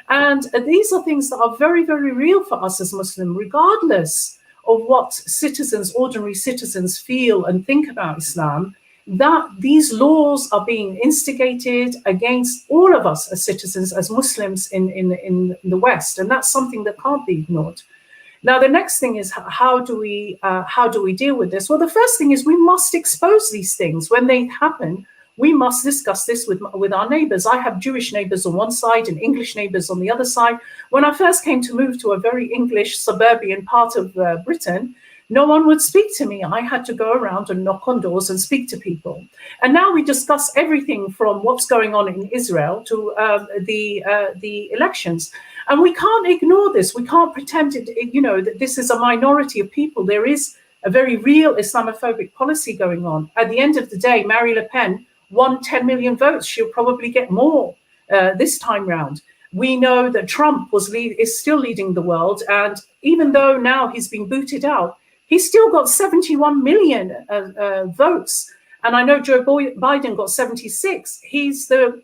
And these are things that are very, very real for us as Muslims, regardless of what citizens, ordinary citizens feel and think about Islam, that these laws are being instigated against all of us as citizens, as Muslims in the West. And that's something that can't be ignored. Now, the next thing is, how do we deal with this? Well, the first thing is we must expose these things. When they happen, we must discuss this with our neighbors. I have Jewish neighbors on one side and English neighbors on the other side. When I first came to move to a very English suburban part of Britain, no one would speak to me. I had to go around and knock on doors and speak to people. And now we discuss everything from what's going on in Israel to the elections. And we can't ignore this. We can't pretend that this is a minority of people. There is a very real Islamophobic policy going on. At the end of the day, Marine Le Pen won 10 million votes. She'll probably get more this time round. We know that Trump is still leading the world. And even though now he's been booted out, he's still got 71 million votes. And I know Joe Biden got 76. He's a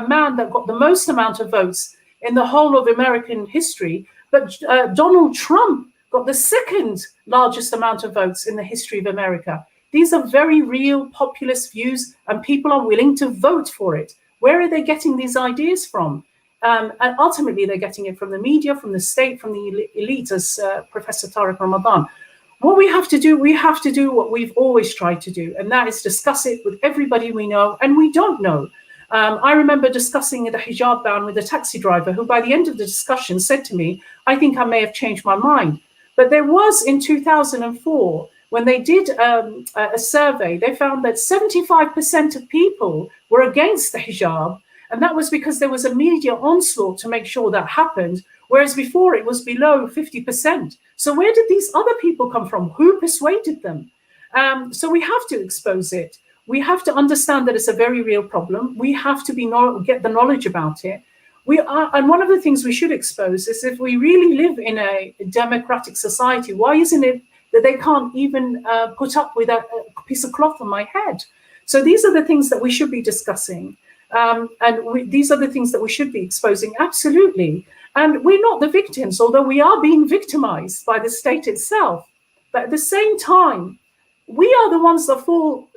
man that got the most amount of votes in the whole of American history. But Donald Trump got the second largest amount of votes in the history of America. These are very real populist views and people are willing to vote for it. Where are they getting these ideas from? And ultimately, they're getting it from the media, from the state, from the elite, as Professor Tariq Ramadan. What we have to do what we've always tried to do, and that is discuss it with everybody we know and we don't know. I remember discussing the hijab ban with a taxi driver who by the end of the discussion said to me, I think I may have changed my mind. But there was in 2004, when they did a survey, they found that 75% of people were against the hijab And that was because there was a media onslaught to make sure that happened, whereas before it was below 50%. So where did these other people come from? Who persuaded them? So we have to expose it. We have to understand that it's a very real problem. We have to get the knowledge about it. And one of the things we should expose is, if we really live in a democratic society, why isn't it that they can't even put up with a piece of cloth on my head? So these are the things that we should be discussing. These are the things that we should be exposing, absolutely. And we're not the victims, although we are being victimized by the state itself. But at the same time, we are the ones that fall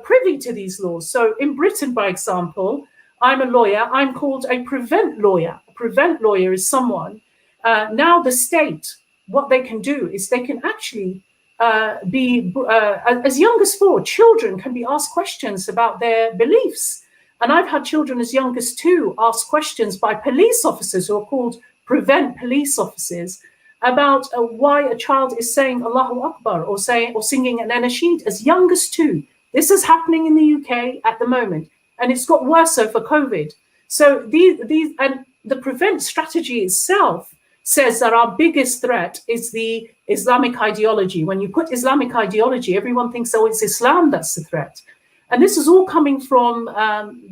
privy to these laws. So in Britain, by example, I'm a lawyer. I'm called a prevent lawyer. A prevent lawyer is someone. Now the state, what they can do is they can actually as young as 4, children can be asked questions about their beliefs. And I've had children as young as 2 asked questions by police officers, who are called prevent police officers, about why a child is saying Allahu Akbar or singing an anasheed as young as 2. This is happening in the UK at the moment, and it's got worse over COVID. So the prevent strategy itself says that our biggest threat is the Islamic ideology. When you put Islamic ideology, everyone thinks, oh, it's Islam that's the threat. And this is all coming from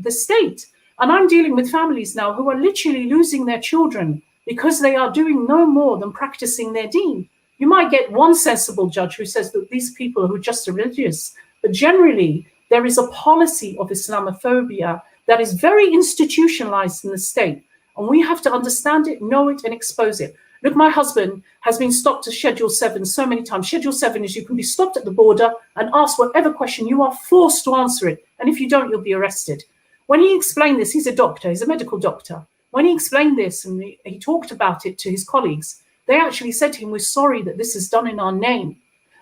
the state. And I'm dealing with families now who are literally losing their children because they are doing no more than practicing their deen. You might get one sensible judge who says that these people are just religious, but generally there is a policy of Islamophobia that is very institutionalized in the state. And we have to understand it, know it, and expose it. Look, my husband has been stopped at Schedule 7 so many times. Schedule 7 is you can be stopped at the border and asked whatever question. You are forced to answer it. And if you don't, you'll be arrested. When he explained this, he's a doctor, he's a medical doctor. When he explained this and he talked about it to his colleagues, they actually said to him, we're sorry that this is done in our name.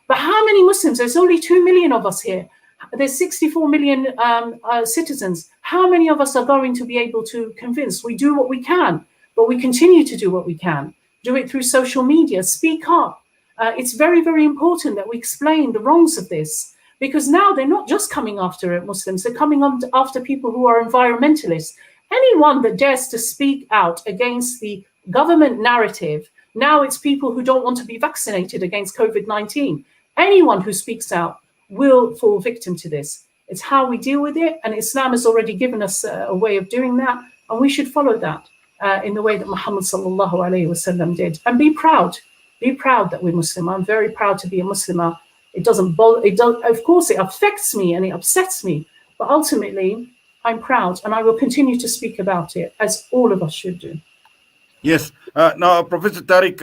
But how many Muslims? There's only 2 million of us here. There's 64 million citizens. How many of us are going to be able to convince? We do what we can, but we continue to do what we can. Do it through social media, speak up. It's very, very important that we explain the wrongs of this, because now they're not just coming after Muslims, they're coming after people who are environmentalists. Anyone that dares to speak out against the government narrative, now it's people who don't want to be vaccinated against COVID-19. Anyone who speaks out will fall victim to this. It's how we deal with it, and Islam has already given us a way of doing that, and we should follow that in the way that Muhammad sallallahu alaihi wasallam did. And be proud that we're Muslim. I'm very proud to be a Muslimah. It doesn't bother, of course it affects me and it upsets me, but ultimately I'm proud, and I will continue to speak about it, as all of us should do. Yes. Now, Professor Tariq,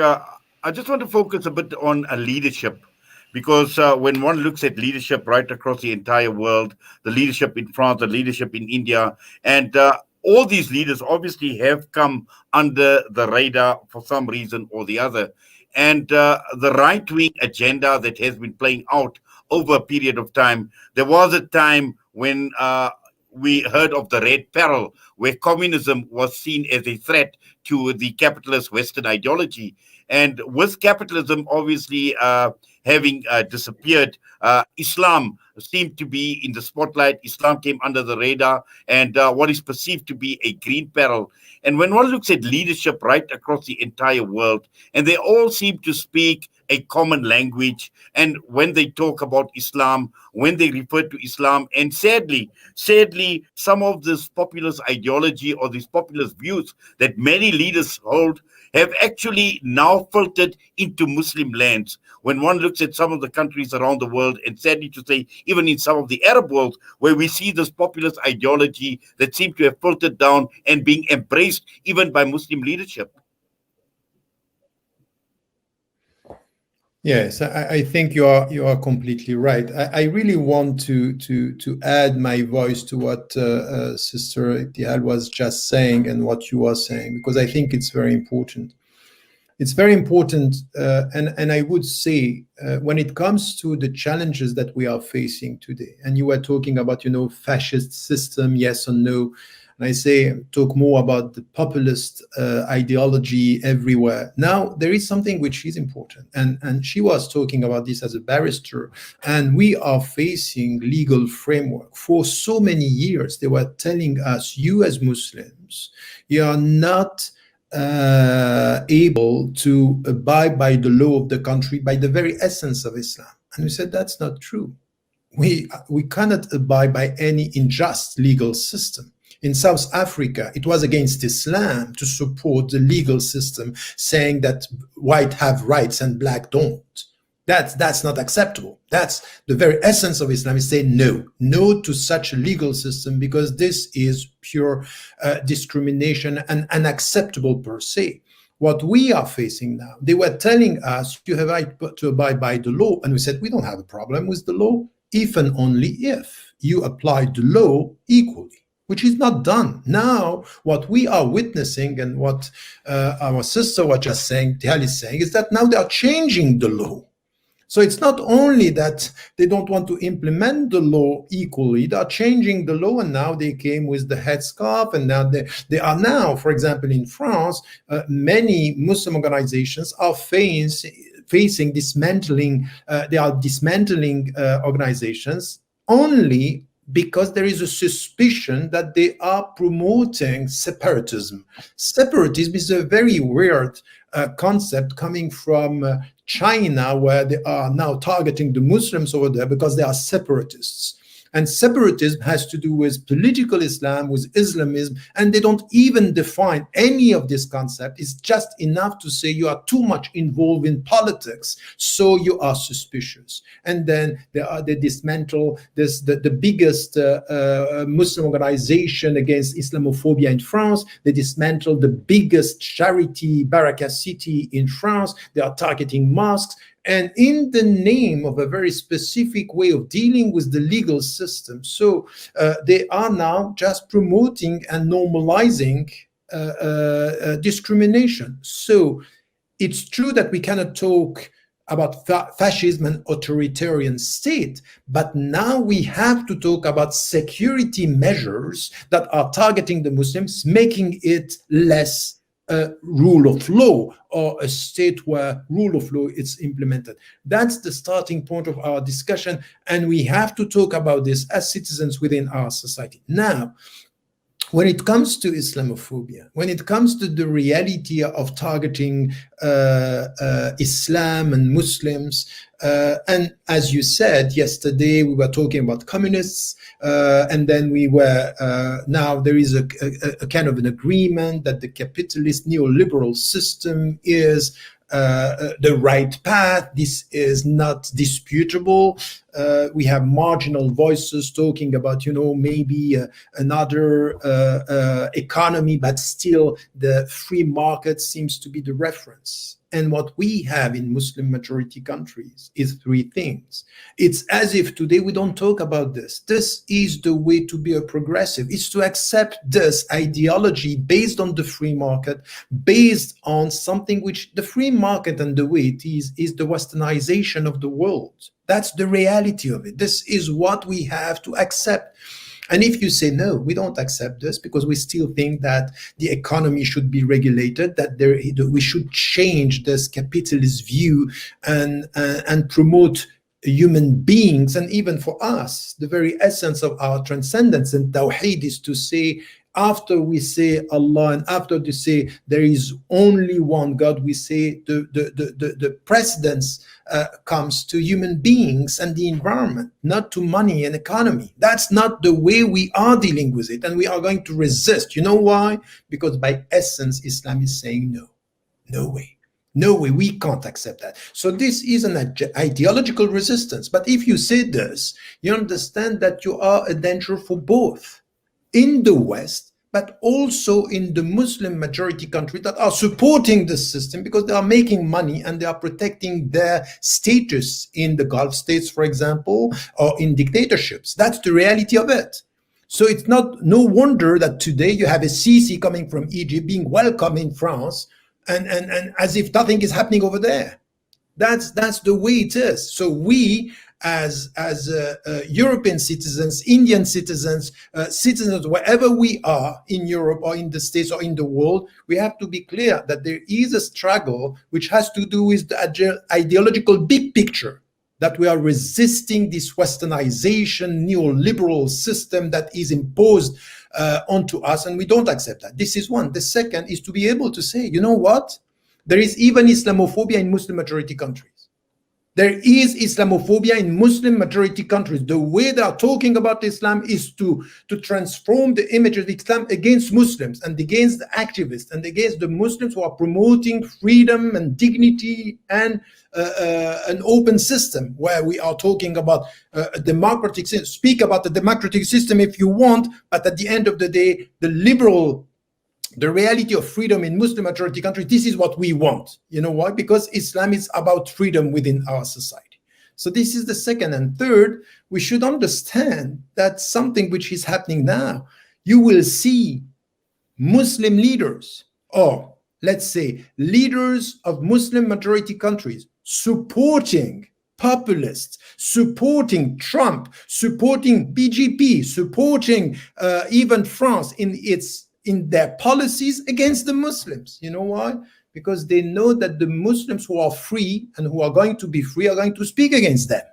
I just want to focus a bit on leadership, because when one looks at leadership right across the entire world, the leadership in France, the leadership in India, and all these leaders obviously have come under the radar for some reason or the other. And the right-wing agenda that has been playing out over a period of time, there was a time when we heard of the Red Peril, where communism was seen as a threat to the capitalist Western ideology. And with capitalism obviously having disappeared, Islam seemed to be in the spotlight. Islam came under the radar, and what is perceived to be a green peril. And when one looks at leadership right across the entire world, and they all seem to speak a common language, and when they talk about Islam, when they refer to Islam, and sadly, some of this populist ideology or these populist views that many leaders hold have actually now filtered into Muslim lands. When one looks at some of the countries around the world, and sadly to say, even in some of the Arab world, where we see this populist ideology that seems to have filtered down and being embraced even by Muslim leadership. Yes, I think you are completely right. I really want to add my voice to what Sister Ibtihal was just saying and what you are saying, because I think it's very important. it's very important, and I would say when it comes to the challenges that we are facing today, and you were talking about, fascist system, yes or no, and I say talk more about the populist ideology everywhere. Now, there is something which is important, and she was talking about this as a barrister, and we are facing legal framework. For so many years, they were telling us, you as Muslims, you are not able to abide by the law of the country, by the very essence of Islam. And we said, that's not true. We cannot abide by any unjust legal system. In South Africa, it was against Islam to support the legal system, saying that white have rights and black don't. That's not acceptable. That's the very essence of Islam, is saying no to such a legal system, because this is pure discrimination and unacceptable per se. What we are facing now, they were telling us you have to abide by the law, and we said we don't have a problem with the law if and only if you apply the law equally, which is not done. Now, what we are witnessing, and what our sister was just saying, Ibtihal is saying, is that now they are changing the law. So it's not only that they don't want to implement the law equally, they are changing the law, and now they came with the headscarf, and now they are now, for example, in France, many Muslim organizations are facing dismantling. They are dismantling organizations only because there is a suspicion that they are promoting separatism. Separatism is a very weird concept coming from China, where they are now targeting the Muslims over there because they are separatists. And separatism has to do with political Islam, with Islamism, and they don't even define any of this concept. It's just enough to say you are too much involved in politics, so you are suspicious. And then they dismantle the biggest Muslim organization against Islamophobia in France. They dismantle the biggest charity, Baraka City in France. They are targeting mosques. And in the name of a very specific way of dealing with the legal system. So they are now just promoting and normalizing discrimination. So it's true that we cannot talk about fascism and authoritarian state, but now we have to talk about security measures that are targeting the Muslims, making it less rule of law, or a state where rule of law is implemented. That's the starting point of our discussion, and we have to talk about this as citizens within our society. Now, when it comes to Islamophobia, when it comes to the reality of targeting Islam and Muslims, and as you said yesterday, we were talking about communists, and then we were, now there is a kind of an agreement that the capitalist neoliberal system is the right path. This is not disputable. We have marginal voices talking about, maybe another economy, but still the free market seems to be the reference. And what we have in Muslim majority countries is three things. It's as if today we don't talk about this. This is the way to be a progressive. It's to accept this ideology based on the free market, based on something which the free market and the way it is the westernization of the world. That's the reality of it. This is what we have to accept. And if you say, no, we don't accept this because we still think that the economy should be regulated, that we should change this capitalist view and promote human beings, and even for us, the very essence of our transcendence and Tawheed is to say, after we say Allah and after we say there is only one God, we say the precedence comes to human beings and the environment, not to money and economy. That's not the way we are dealing with it, and we are going to resist. You know why? Because by essence, Islam is saying no way. No way, we can't accept that. So this is an ideological resistance. But if you say this, you understand that you are a danger for both in the West, but also in the Muslim majority countries that are supporting this system because they are making money and they are protecting their status in the Gulf states, for example, or in dictatorships. That's the reality of it. So it's no wonder that today you have a Sisi coming from Egypt being welcome in France, and as if nothing is happening over there. That's the way it is. So we, as European citizens, Indian citizens, citizens wherever we are in Europe or in the States or in the world, we have to be clear that there is a struggle which has to do with the ideological big picture, that we are resisting this westernization, neoliberal system that is imposed onto us, and we don't accept that. This is one. The second is to be able to say, you know what? There is even Islamophobia in Muslim majority countries. There is Islamophobia in Muslim majority countries. The way they are talking about Islam is to transform the image of Islam against Muslims and against the activists and against the Muslims who are promoting freedom and dignity and an open system, where we are talking about a democratic system. Speak about the democratic system if you want, but at the end of the day, the reality of freedom in Muslim majority countries, this is what we want. You know why? Because Islam is about freedom within our society. So this is the second. And third, we should understand that something which is happening now, you will see Muslim leaders, or let's say leaders of Muslim majority countries, supporting populists, supporting Trump, supporting BJP, supporting even France in their policies against the Muslims. You know why? Because they know that the Muslims who are free and who are going to be free are going to speak against them.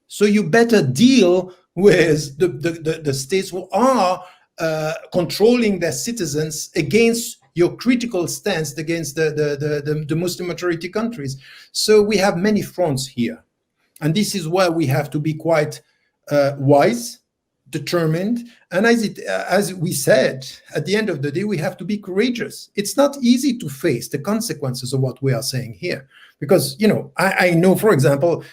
So you better deal with the states who are controlling their citizens against your critical stance against the Muslim majority countries. So we have many fronts here. And this is where we have to be quite wise, determined, and as we said, at the end of the day, we have to be courageous. It's not easy to face the consequences of what we are saying here, because I know, for example,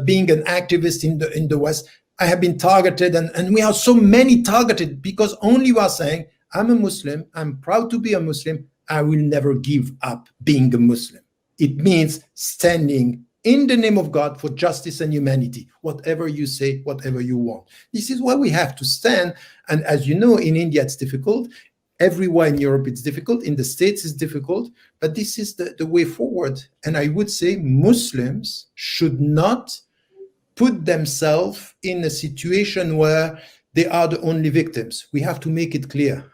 being an activist in the West, I have been targeted, and we are so many targeted because only we are saying, I'm a Muslim, I'm proud to be a Muslim, I will never give up being a Muslim. It means standing in the name of God for justice and humanity, whatever you say, whatever you want. This is where we have to stand. And as you know, in India, it's difficult. Everywhere in Europe, it's difficult. In the States, it's difficult. But this is the way forward. And I would say Muslims should not put themselves in a situation where they are the only victims. We have to make it clear.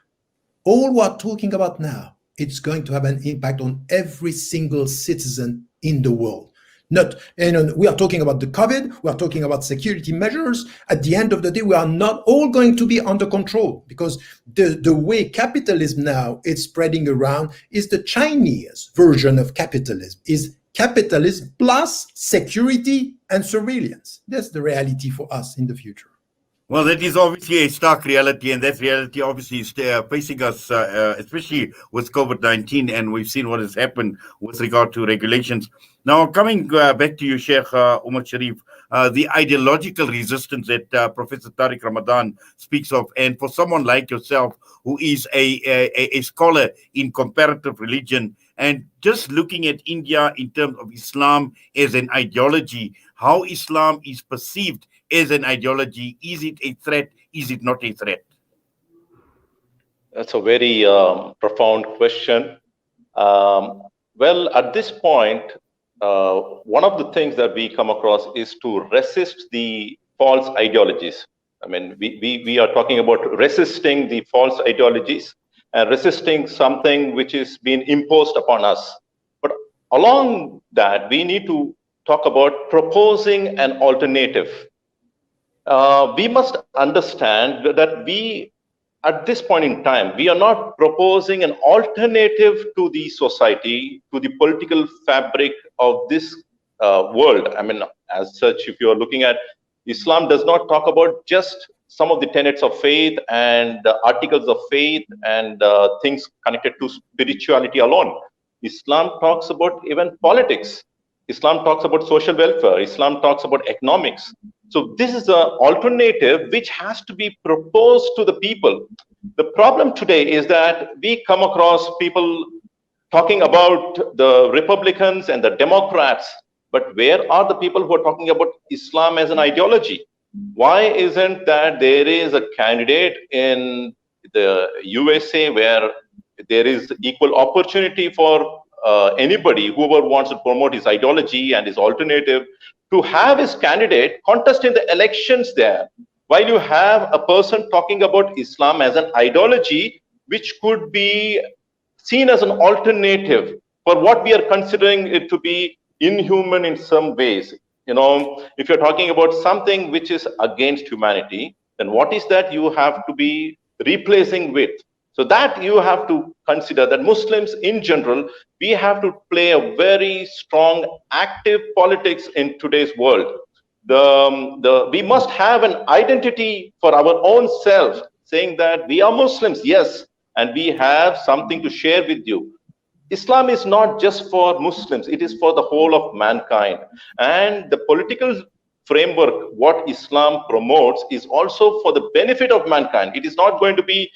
All we're talking about now, it's going to have an impact on every single citizen in the world. We are talking about the COVID, we are talking about security measures. At the end of the day, we are not all going to be under control, because the way capitalism now is spreading around is the Chinese version of capitalism, is capitalism plus security and surveillance. That's the reality for us in the future. Well, that is obviously a stark reality, and that reality obviously is facing us, especially with COVID-19, and we've seen what has happened with regard to regulations. Now, coming back to you, Sheikh Umar Shariff, the ideological resistance that Professor Tariq Ramadan speaks of, and for someone like yourself who is a scholar in comparative religion, and just looking at India in terms of Islam as an ideology, how Islam is perceived as an ideology, is it a threat? Is it not a threat? That's a very profound question. Well, at this point, one of the things that we come across is to resist the false ideologies. I mean, we are talking about resisting the false ideologies and resisting something which is being imposed upon us. But along that, we need to talk about proposing an alternative. We must understand that we, at this point in time, we are not proposing an alternative to the society, to the political fabric of this world. I mean, as such, if you are looking at Islam, does not talk about just some of the tenets of faith and articles of faith and things connected to spirituality alone. Islam talks about even politics. Islam talks about social welfare. Islam talks about economics. So this is an alternative which has to be proposed to the people. The problem today is that we come across people talking about the Republicans and the Democrats, but where are the people who are talking about Islam as an ideology? Why isn't that there is a candidate in the USA where there is equal opportunity for anybody, whoever wants to promote his ideology and his alternative, to have his candidate contest in the elections there, while you have a person talking about Islam as an ideology which could be seen as an alternative for what we are considering it to be inhuman in some ways. If you're talking about something which is against humanity, then what is that you have to be replacing with? So that you have to consider that Muslims in general, we have to play a very strong, active politics in today's world. We must have an identity for our own self, saying that we are Muslims, yes, and we have something to share with you. Islam is not just for Muslims, it is for the whole of mankind. And the political framework, what Islam promotes, is also for the benefit of mankind. It is not going to be,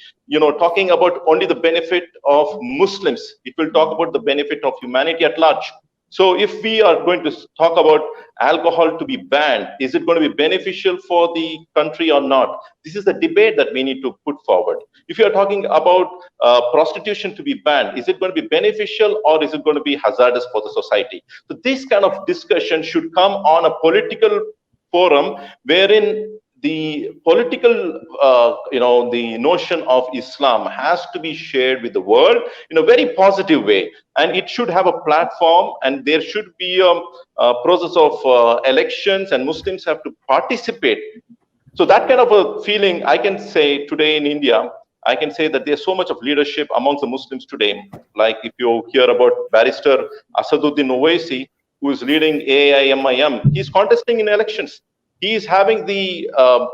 talking about only the benefit of Muslims. It will talk about the benefit of humanity at large. So if we are going to talk about alcohol to be banned, is it going to be beneficial for the country or not? This is the debate that we need to put forward. If you are talking about prostitution to be banned, is it going to be beneficial or is it going to be hazardous for the society? So this kind of discussion should come on a political forum wherein the political, the notion of Islam has to be shared with the world in a very positive way. And it should have a platform, and there should be a process of elections, and Muslims have to participate. So that kind of a feeling, I can say today in India, I can say that there's so much of leadership amongst the Muslims today. Like if you hear about Barrister Asaduddin Owaisi, who is leading AIMIM, he's contesting in elections. He is having the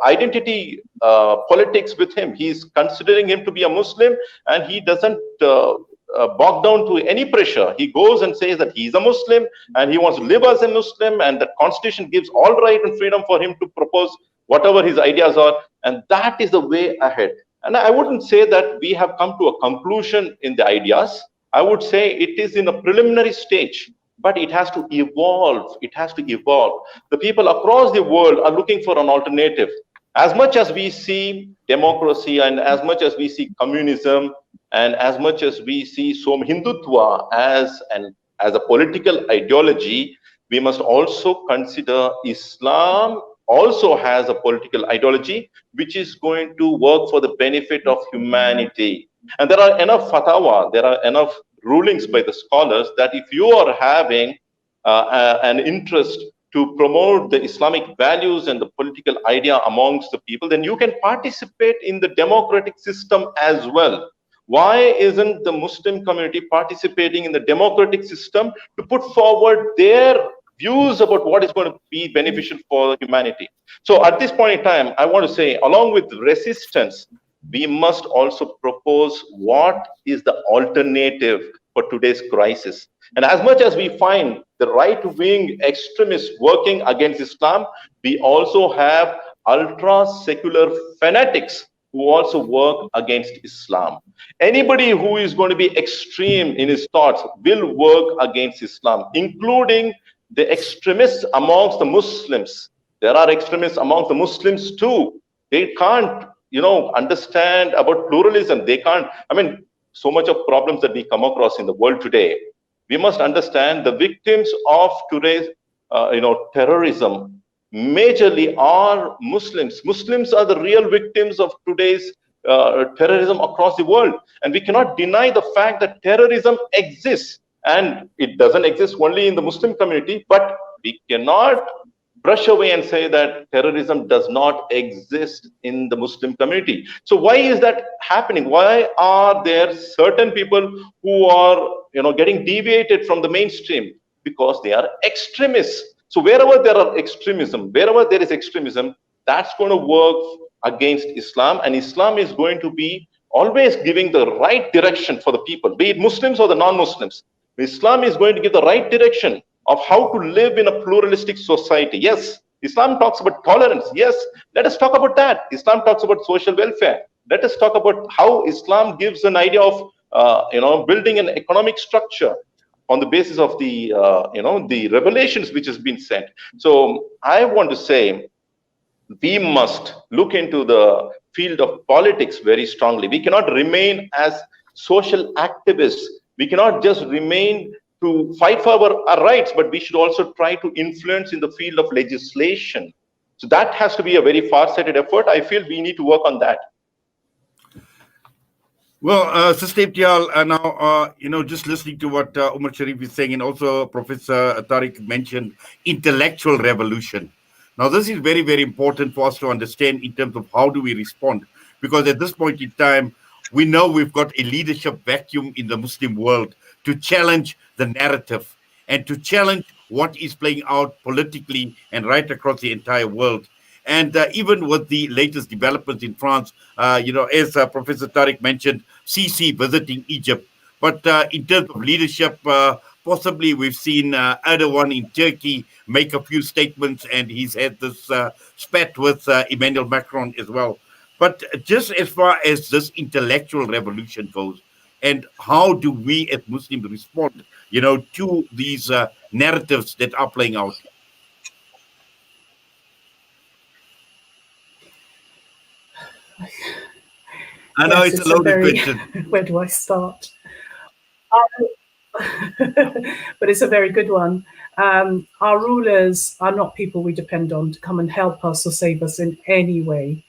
identity politics with him. He's considering him to be a Muslim, and he doesn't bog down to any pressure. He goes and says that he's a Muslim and he wants to live as a Muslim, and the constitution gives all right and freedom for him to propose whatever his ideas are, and that is the way ahead. And I wouldn't say that we have come to a conclusion in the ideas. I would say it is in a preliminary stage, but it has to evolve. It has to evolve. The people across the world are looking for an alternative. As much as we see democracy, and as much as we see communism, and as much as we see Hindutva as a political ideology, we must also consider Islam also has a political ideology which is going to work for the benefit of humanity. And there are enough fatwa, there are enough rulings by the scholars that if you are having an interest to promote the Islamic values and the political idea amongst the people, then you can participate in the democratic system as well. Why isn't the Muslim community participating in the democratic system to put forward their views about what is going to be beneficial for humanity? So at this point in time, I want to say, along with resistance, we must also propose what is the alternative for today's crisis. And as much as we find the right-wing extremists working against Islam, we also have ultra-secular fanatics who also work against Islam. Anybody who is going to be extreme in his thoughts will work against Islam, including the extremists amongst the Muslims. There are extremists amongst the Muslims too. They can't, understand about pluralism. They can't, so much of problems that we come across in the world today. We must understand the victims of today's, terrorism majorly are Muslims. Muslims are the real victims of today's terrorism across the world. And we cannot deny the fact that terrorism exists. And it doesn't exist only in the Muslim community, but we cannot brush away and say that terrorism does not exist in the Muslim community. So why is that happening? Why are there certain people who are, getting deviated from the mainstream? Because they are extremists. So wherever there are extremism, wherever there is extremism, that's going to work against Islam, and Islam is going to be always giving the right direction for the people, be it Muslims or the non-Muslims. Islam is going to give the right direction of how to live in a pluralistic society. Yes, Islam talks about tolerance. Yes, let us talk about that. Islam talks about social welfare. Let us talk about how Islam gives an idea of, building an economic structure on the basis of the, the revelations which has been sent. So I want to say, we must look into the field of politics very strongly. We cannot remain as social activists. We cannot just remain to fight for our rights, but we should also try to influence in the field of legislation. So that has to be a very far-sighted effort. I feel we need to work on that. Well, Sister Ibtihal, now, just listening to what Umar Shariff is saying, and also Professor Tariq mentioned intellectual revolution. Now, this is very, very important for us to understand in terms of how do we respond. Because at this point in time, we know we've got a leadership vacuum in the Muslim world to challenge the narrative and to challenge what is playing out politically and right across the entire world. And even with the latest developments in France, as Professor Tariq mentioned, Sisi visiting Egypt. But in terms of leadership, possibly we've seen Erdogan in Turkey make a few statements, and he's had this spat with Emmanuel Macron as well. But just as far as this intellectual revolution goes, and how do we as Muslims respond, to these narratives that are playing out? I know it's a loaded question. Where do I start? But it's a very good one. Our rulers are not people we depend on to come and help us or save us in any way.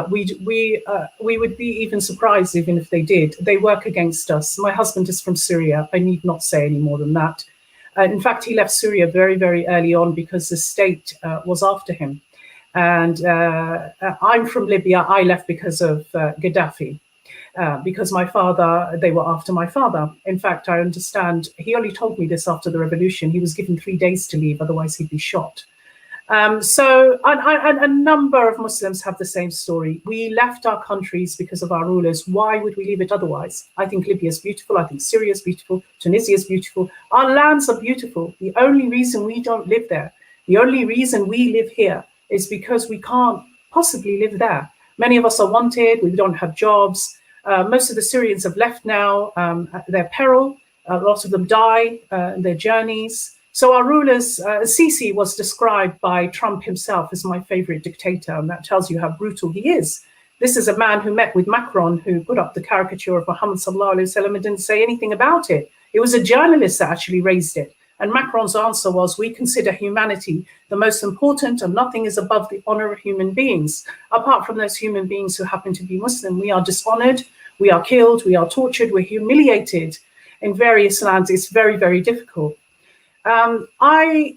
We would be even surprised even if they did. They work against us. My husband is from Syria. I need not say any more than that. In fact, he left Syria very, very early on because the state was after him. And I'm from Libya. I left because of Gaddafi, because they were after my father. In fact, I understand, he only told me this after the revolution. He was given 3 days to leave, otherwise he'd be shot. So a number of Muslims have the same story. We left our countries because of our rulers. Why would we leave it otherwise? I think Libya is beautiful. I think Syria is beautiful. Tunisia is beautiful. Our lands are beautiful. The only reason we don't live there, the only reason we live here is because we can't possibly live there. Many of us are wanted. We don't have jobs. Most of the Syrians have left now at their peril. Lots of them die in their journeys. So our rulers, Sisi was described by Trump himself as my favorite dictator, and that tells you how brutal he is. This is a man who met with Macron, who put up the caricature of Muhammad sallallahu alaihi wasallam and didn't say anything about it. It was a journalist that actually raised it. And Macron's answer was, we consider humanity the most important and nothing is above the honor of human beings. Apart from those human beings who happen to be Muslim, we are dishonored, we are killed, we are tortured, we're humiliated in various lands. It's very, very difficult. I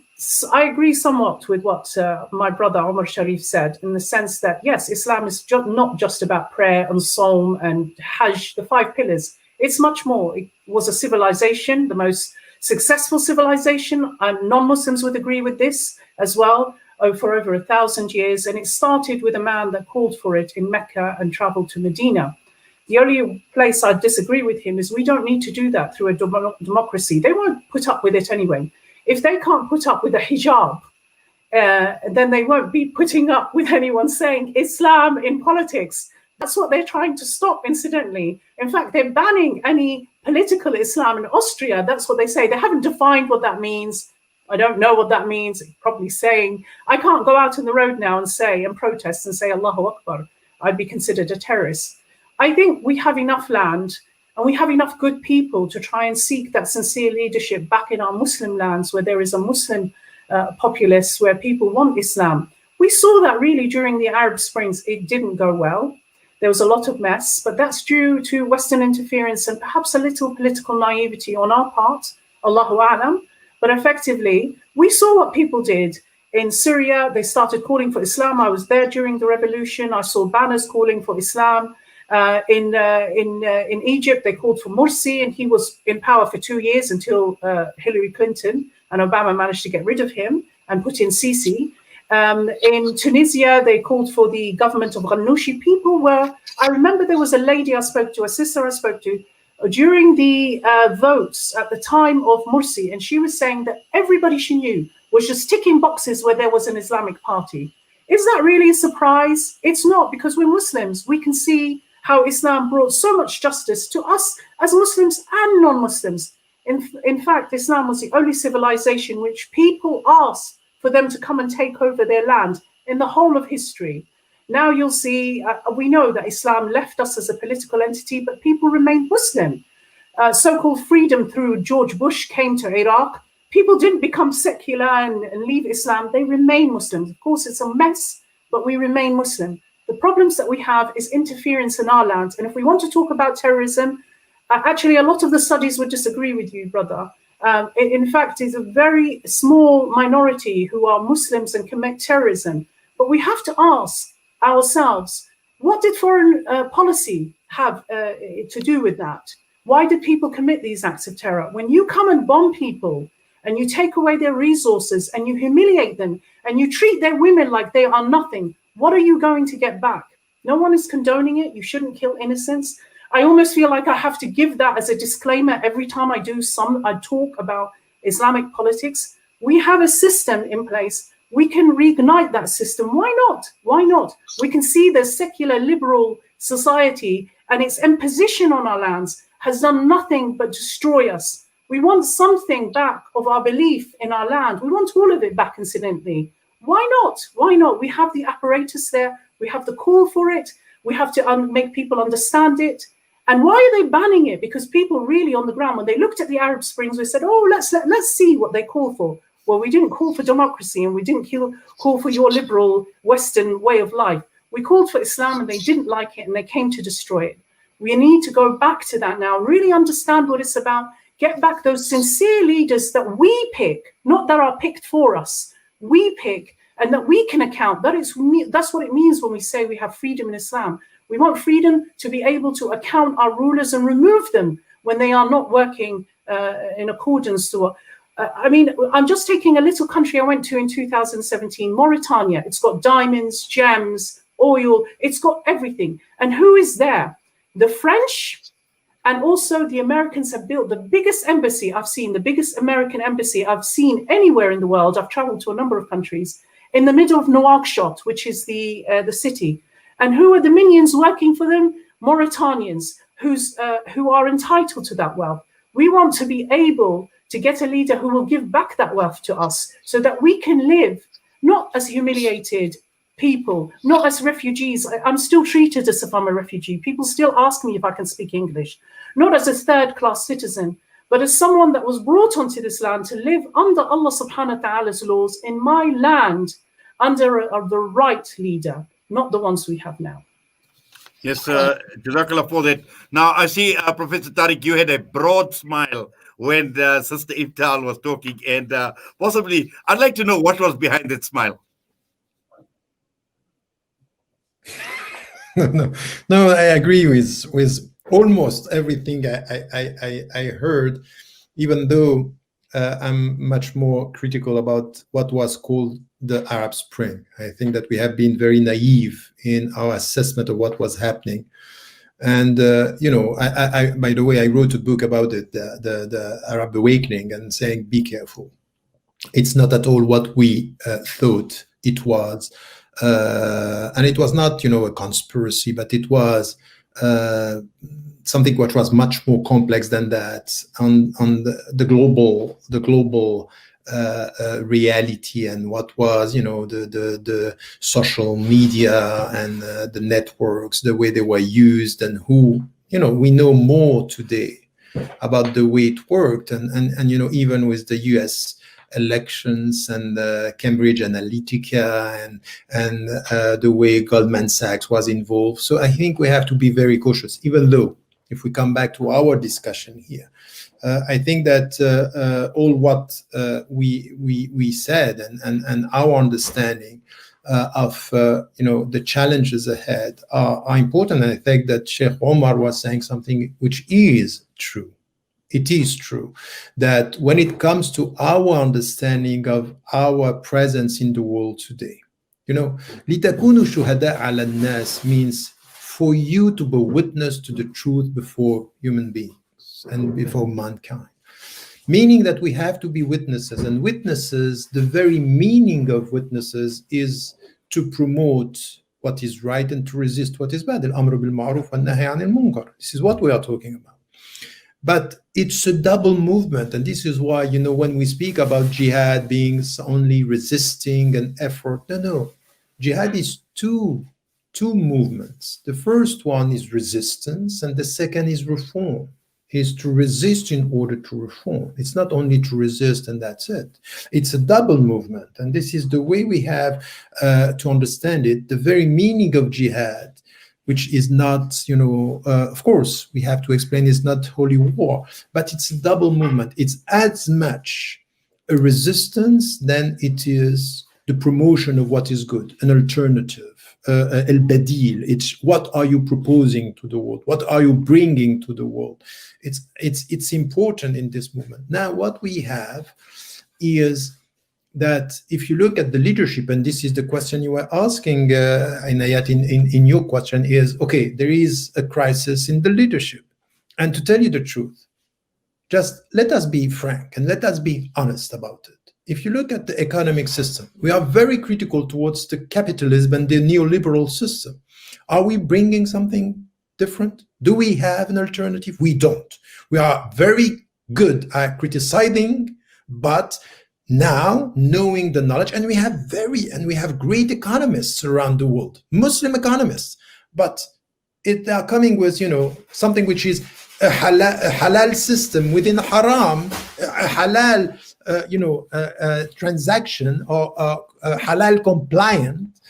agree somewhat with what my brother Umar Shariff said, in the sense that, yes, Islam is not just about prayer and Psalm and Hajj, the 5 pillars. It's much more. It was a civilization, the most successful civilization, and non-Muslims would agree with this as well, for over 1,000 years. And it started with a man that called for it in Mecca and traveled to Medina. The only place I disagree with him is we don't need to do that through a democracy. They won't put up with it anyway. If they can't put up with a hijab, then they won't be putting up with anyone saying Islam in politics. That's what they're trying to stop, incidentally. In fact, they're banning any political Islam in Austria. That's what they say. They haven't defined what that means. I don't know what that means. They're probably saying, I can't go out on the road now and protest and say Allahu Akbar. I'd be considered a terrorist. I think we have enough land and we have enough good people to try and seek that sincere leadership back in our Muslim lands, where there is a Muslim populace, where people want Islam. We saw that really during the Arab Springs. It didn't go well. There was a lot of mess, but that's due to Western interference and perhaps a little political naivety on our part, Allahu A'lam. But effectively, we saw what people did. In Syria, they started calling for Islam. I was there during the revolution. I saw banners calling for Islam. In Egypt, they called for Morsi, and he was in power for 2 years until Hillary Clinton and Obama managed to get rid of him and put in Sisi. In Tunisia, they called for the government of Ghannouchi. I remember there was a lady I spoke to, a sister I spoke to, during the votes at the time of Morsi, and she was saying that everybody she knew was just ticking boxes where there was an Islamic party. Is that really a surprise? It's not, because we're Muslims. We can see how Islam brought so much justice to us as Muslims and non-Muslims. In fact, Islam was the only civilization which people asked for them to come and take over their land in the whole of history. Now you'll see, we know that Islam left us as a political entity, but people remain Muslim. so-called freedom through George Bush came to Iraq, people didn't become secular and leave Islam. They remain Muslims. Of course, it's a mess, but we remain Muslim. The problems that we have is interference in our land. And if we want to talk about terrorism, actually, a lot of the studies would disagree with you, brother. In fact, it's a very small minority who are Muslims and commit terrorism. But we have to ask ourselves, what did foreign policy have to do with that? Why did people commit these acts of terror? When you come and bomb people and you take away their resources and you humiliate them and you treat their women like they are nothing, what are you going to get back? No one is condoning it. You shouldn't kill innocents. I almost feel like I have to give that as a disclaimer every time I talk about Islamic politics. We have a system in place. We can reignite that system. Why not? Why not? We can see the secular liberal society and its imposition on our lands has done nothing but destroy us. We want something back of our belief in our land. We want all of it back, incidentally. Why not? Why not? We have the apparatus there. We have the call for it. We have to make people understand it. And why are they banning it? Because people really on the ground, when they looked at the Arab Springs, they said, oh, let's see what they call for. Well, we didn't call for democracy and we didn't call for your liberal Western way of life. We called for Islam and they didn't like it and they came to destroy it. We need to go back to that now, really understand what it's about, get back those sincere leaders that we pick, not that are picked for us. We pick and that we can account. That's what it means when we say we have freedom in Islam. We want freedom to be able to account our rulers and remove them when they are not working in accordance to I'm just taking a little country I went to in 2017, Mauritania. It's got diamonds, gems, oil. It's got everything. And who is there? The French and also the Americans have built the biggest embassy I've seen, the biggest American embassy I've seen anywhere in the world. I've traveled to a number of countries in the middle of Nouakchott, which is the city. And who are the minions working for them? Mauritanians who are entitled to that wealth. We want to be able to get a leader who will give back that wealth to us so that we can live not as humiliated people, not as refugees. I'm still treated as if I'm a refugee. People still ask me if I can speak English, not as a third-class citizen, but as someone that was brought onto this land to live under Allah subhanahu wa ta'ala's laws in my land under the right leader, not the ones we have now. Yes, Jazakallah for that. Now, I see, Professor Tariq, you had a broad smile when Sister Ibtihal was talking, and possibly, I'd like to know what was behind that smile. No, I agree with almost everything I heard, even though I'm much more critical about what was called the Arab Spring. I think that we have been very naive in our assessment of what was happening. And, I by the way, I wrote a book about it, the Arab Awakening, and saying, be careful. It's not at all what we thought it was. And it was not, a conspiracy, but it was something which was much more complex than that on the global reality, and what was, the social media and the networks, the way they were used, and who, we know more today about the way it worked, and even with the US elections and Cambridge Analytica and the way Goldman Sachs was involved. So I think we have to be very cautious, even though if we come back to our discussion here, I think that all what we said and our understanding of the challenges ahead are important. And I think that Sheikh Omar was saying something which is true. It is true that when it comes to our understanding of our presence in the world today, لِتَكُونُوا شُهَدَاءَ عَلَى النَّاسِ means for you to be witness to the truth before human beings and before mankind. Meaning that we have to be witnesses, and witnesses, the very meaning of witnesses is to promote what is right and to resist what is bad. الْأَمْرُ بِالْمَعْرُوفِ وَالنَّهْيِ عَنِ الْمُنْكَرِ. This is what we are talking about. But it's a double movement, and this is why, when we speak about jihad being only resisting an effort, no. Jihad is two movements. The first one is resistance, and the second is reform. is to resist in order to reform. It's not only to resist and that's it. It's a double movement. And this is the way we have to understand it. The very meaning of jihad, which is not, of course, we have to explain it's not holy war, but it's a double movement. It's as much a resistance than it is the promotion of what is good, an alternative. El-Badil, it's what are you proposing to the world? What are you bringing to the world? It's important in this movement. Now, what we have is that if you look at the leadership, and this is the question you were asking, Inayet, in your question is, okay, there is a crisis in the leadership. And to tell you the truth, just let us be frank and let us be honest about it. If you look at the economic system, we are very critical towards the capitalism and the neoliberal system. Are we bringing something different? Do we have an alternative? We don't. We are very good at criticizing, but now knowing the knowledge, and we have great economists around the world, Muslim economists, but they are coming with something which is a halal system within haram, a halal transaction or halal compliant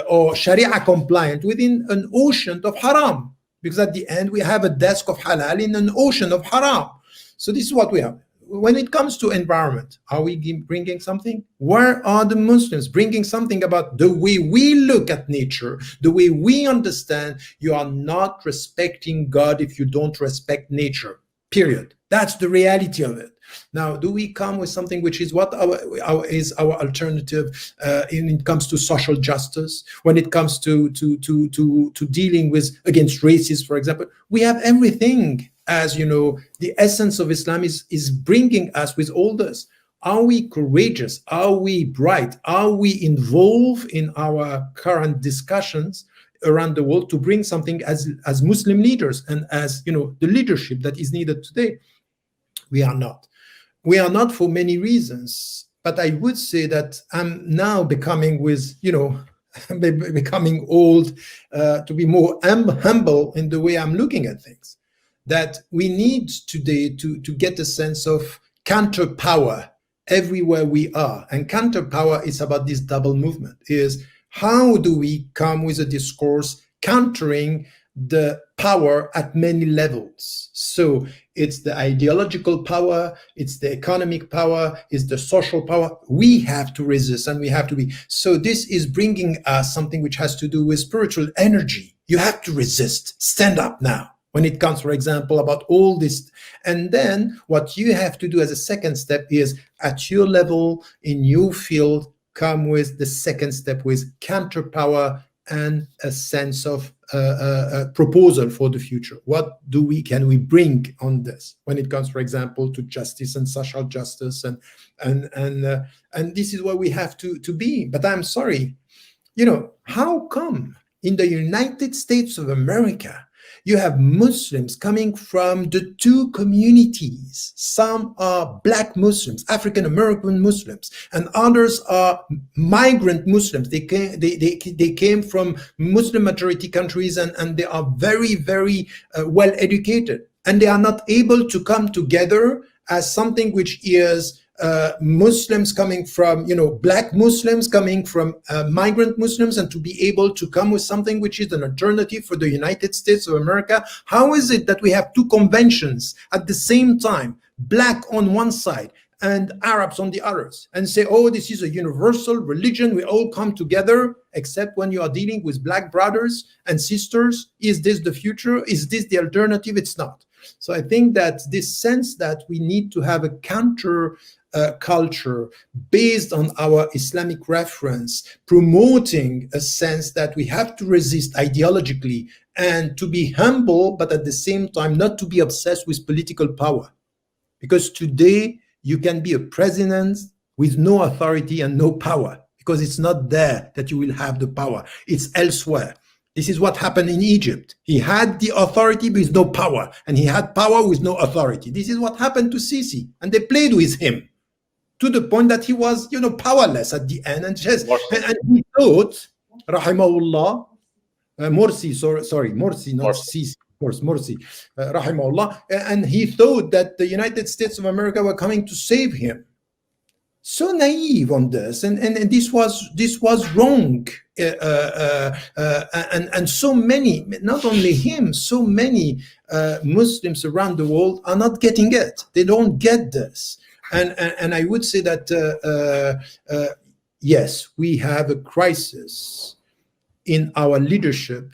or Sharia compliant within an ocean of haram. Because at the end, we have a desk of halal in an ocean of haram. So this is what we have. When it comes to environment, are we bringing something? Where are the Muslims bringing something about the way we look at nature, the way we understand you are not respecting God if you don't respect nature, period. That's the reality of it. Now, do we come with something which is what our alternative when it comes to social justice, when it comes to dealing with against racism, for example? We have everything. As you know, the essence of Islam is bringing us with all this. Are we courageous? Are we bright? Are we involved in our current discussions around the world to bring something as Muslim leaders and as the leadership that is needed today? We are not. We are not for many reasons. But I would say that I'm now becoming becoming old to be more humble in the way I'm looking at things. That we need today to get a sense of counter power everywhere we are. And counter power is about this double movement, is how do we come with a discourse countering the power at many levels? So it's the ideological power, it's the economic power, it's the social power. We have to resist and we have to be. So this is bringing us something which has to do with spiritual energy. You have to resist, stand up now. When it comes, for example, about all this. And then what you have to do as a second step is at your level, in your field, come with the second step with counter power and a sense of a proposal for the future. What can we bring on this when it comes, for example, to justice and social justice and this is where we have to be. But I'm sorry, how come in the United States of America you have Muslims coming from the two communities? Some are Black Muslims, African-American Muslims, and others are migrant Muslims. They came from Muslim majority countries and they are very, very well educated. And they are not able to come together as something which is Muslims coming from, Black Muslims coming from migrant Muslims, and to be able to come with something which is an alternative for the United States of America. How is it that we have two conventions at the same time, Black on one side and Arabs on the others, and say, oh, this is a universal religion, we all come together, except when you are dealing with Black brothers and sisters? Is this the future? Is this the alternative? It's not. So I think that this sense that we need to have a counter culture based on our Islamic reference, promoting a sense that we have to resist ideologically and to be humble, but at the same time not to be obsessed with political power. Because today you can be a president with no authority and no power, because it's not there that you will have the power. It's elsewhere. This is what happened in Egypt. He had the authority with no power, and he had power with no authority. This is what happened to Sisi, and they played with him to the point that he was, powerless at the end. And he thought, rahimahullah, Morsi, sorry, Morsi, not Sisi. course, Morsi, rahimahullah, and he thought that the United States of America were coming to save him. So naive on this, and this was wrong, and so many, not only him, so many Muslims around the world are not getting it. They don't get this, and I would say that yes, we have a crisis in our leadership,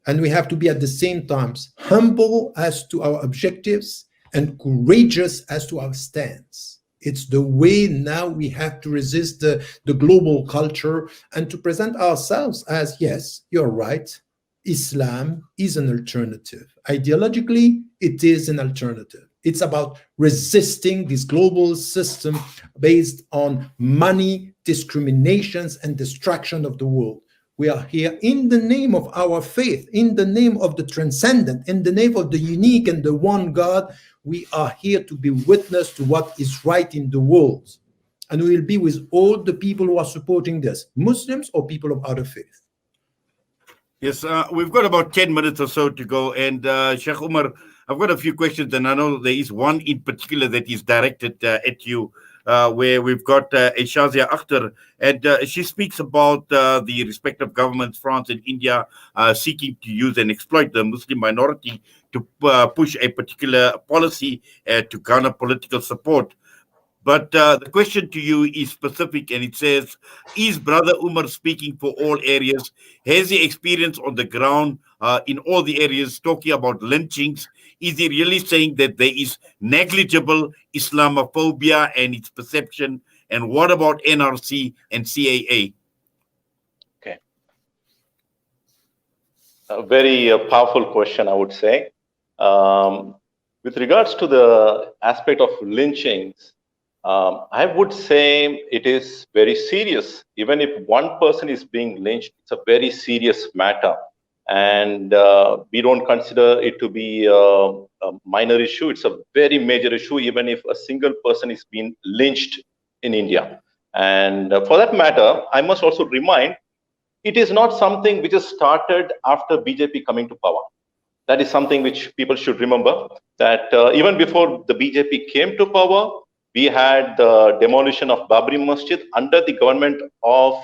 and we have to be at the same time humble as to our objectives and courageous as to our stance. It's the way now we have to resist the global culture and to present ourselves as, yes, you're right, Islam is an alternative. Ideologically, it is an alternative. It's about resisting this global system based on money, discriminations, and destruction of the world. We are here in the name of our faith, in the name of the transcendent, in the name of the unique and the one God. We are here to be witness to what is right in the world. And we will be with all the people who are supporting this, Muslims or people of other faith. Yes, we've got about 10 minutes or so to go. And Sheikh Umar, I've got a few questions, and I know there is one in particular that is directed at you, where we've got Shazia Akhtar, and she speaks about the respective governments, France and India, seeking to use and exploit the Muslim minority to push a particular policy to garner political support. But the question to you is specific, and it says, is Brother Umar speaking for all areas? Has he experience on the ground in all the areas, talking about lynchings? Is he really saying that there is negligible Islamophobia and its perception? And what about NRC and CAA? Okay. A very powerful question, I would say. With regards to the aspect of lynchings, I would say it is very serious. Even if one person is being lynched, it's a very serious matter. And we don't consider it to be a minor issue. It's a very major issue, even if a single person is being lynched in India. And for that matter, I must also remind, it is not something which is started after BJP coming to power. That is something which people should remember, that even before the BJP came to power, we had the demolition of Babri Masjid under the government of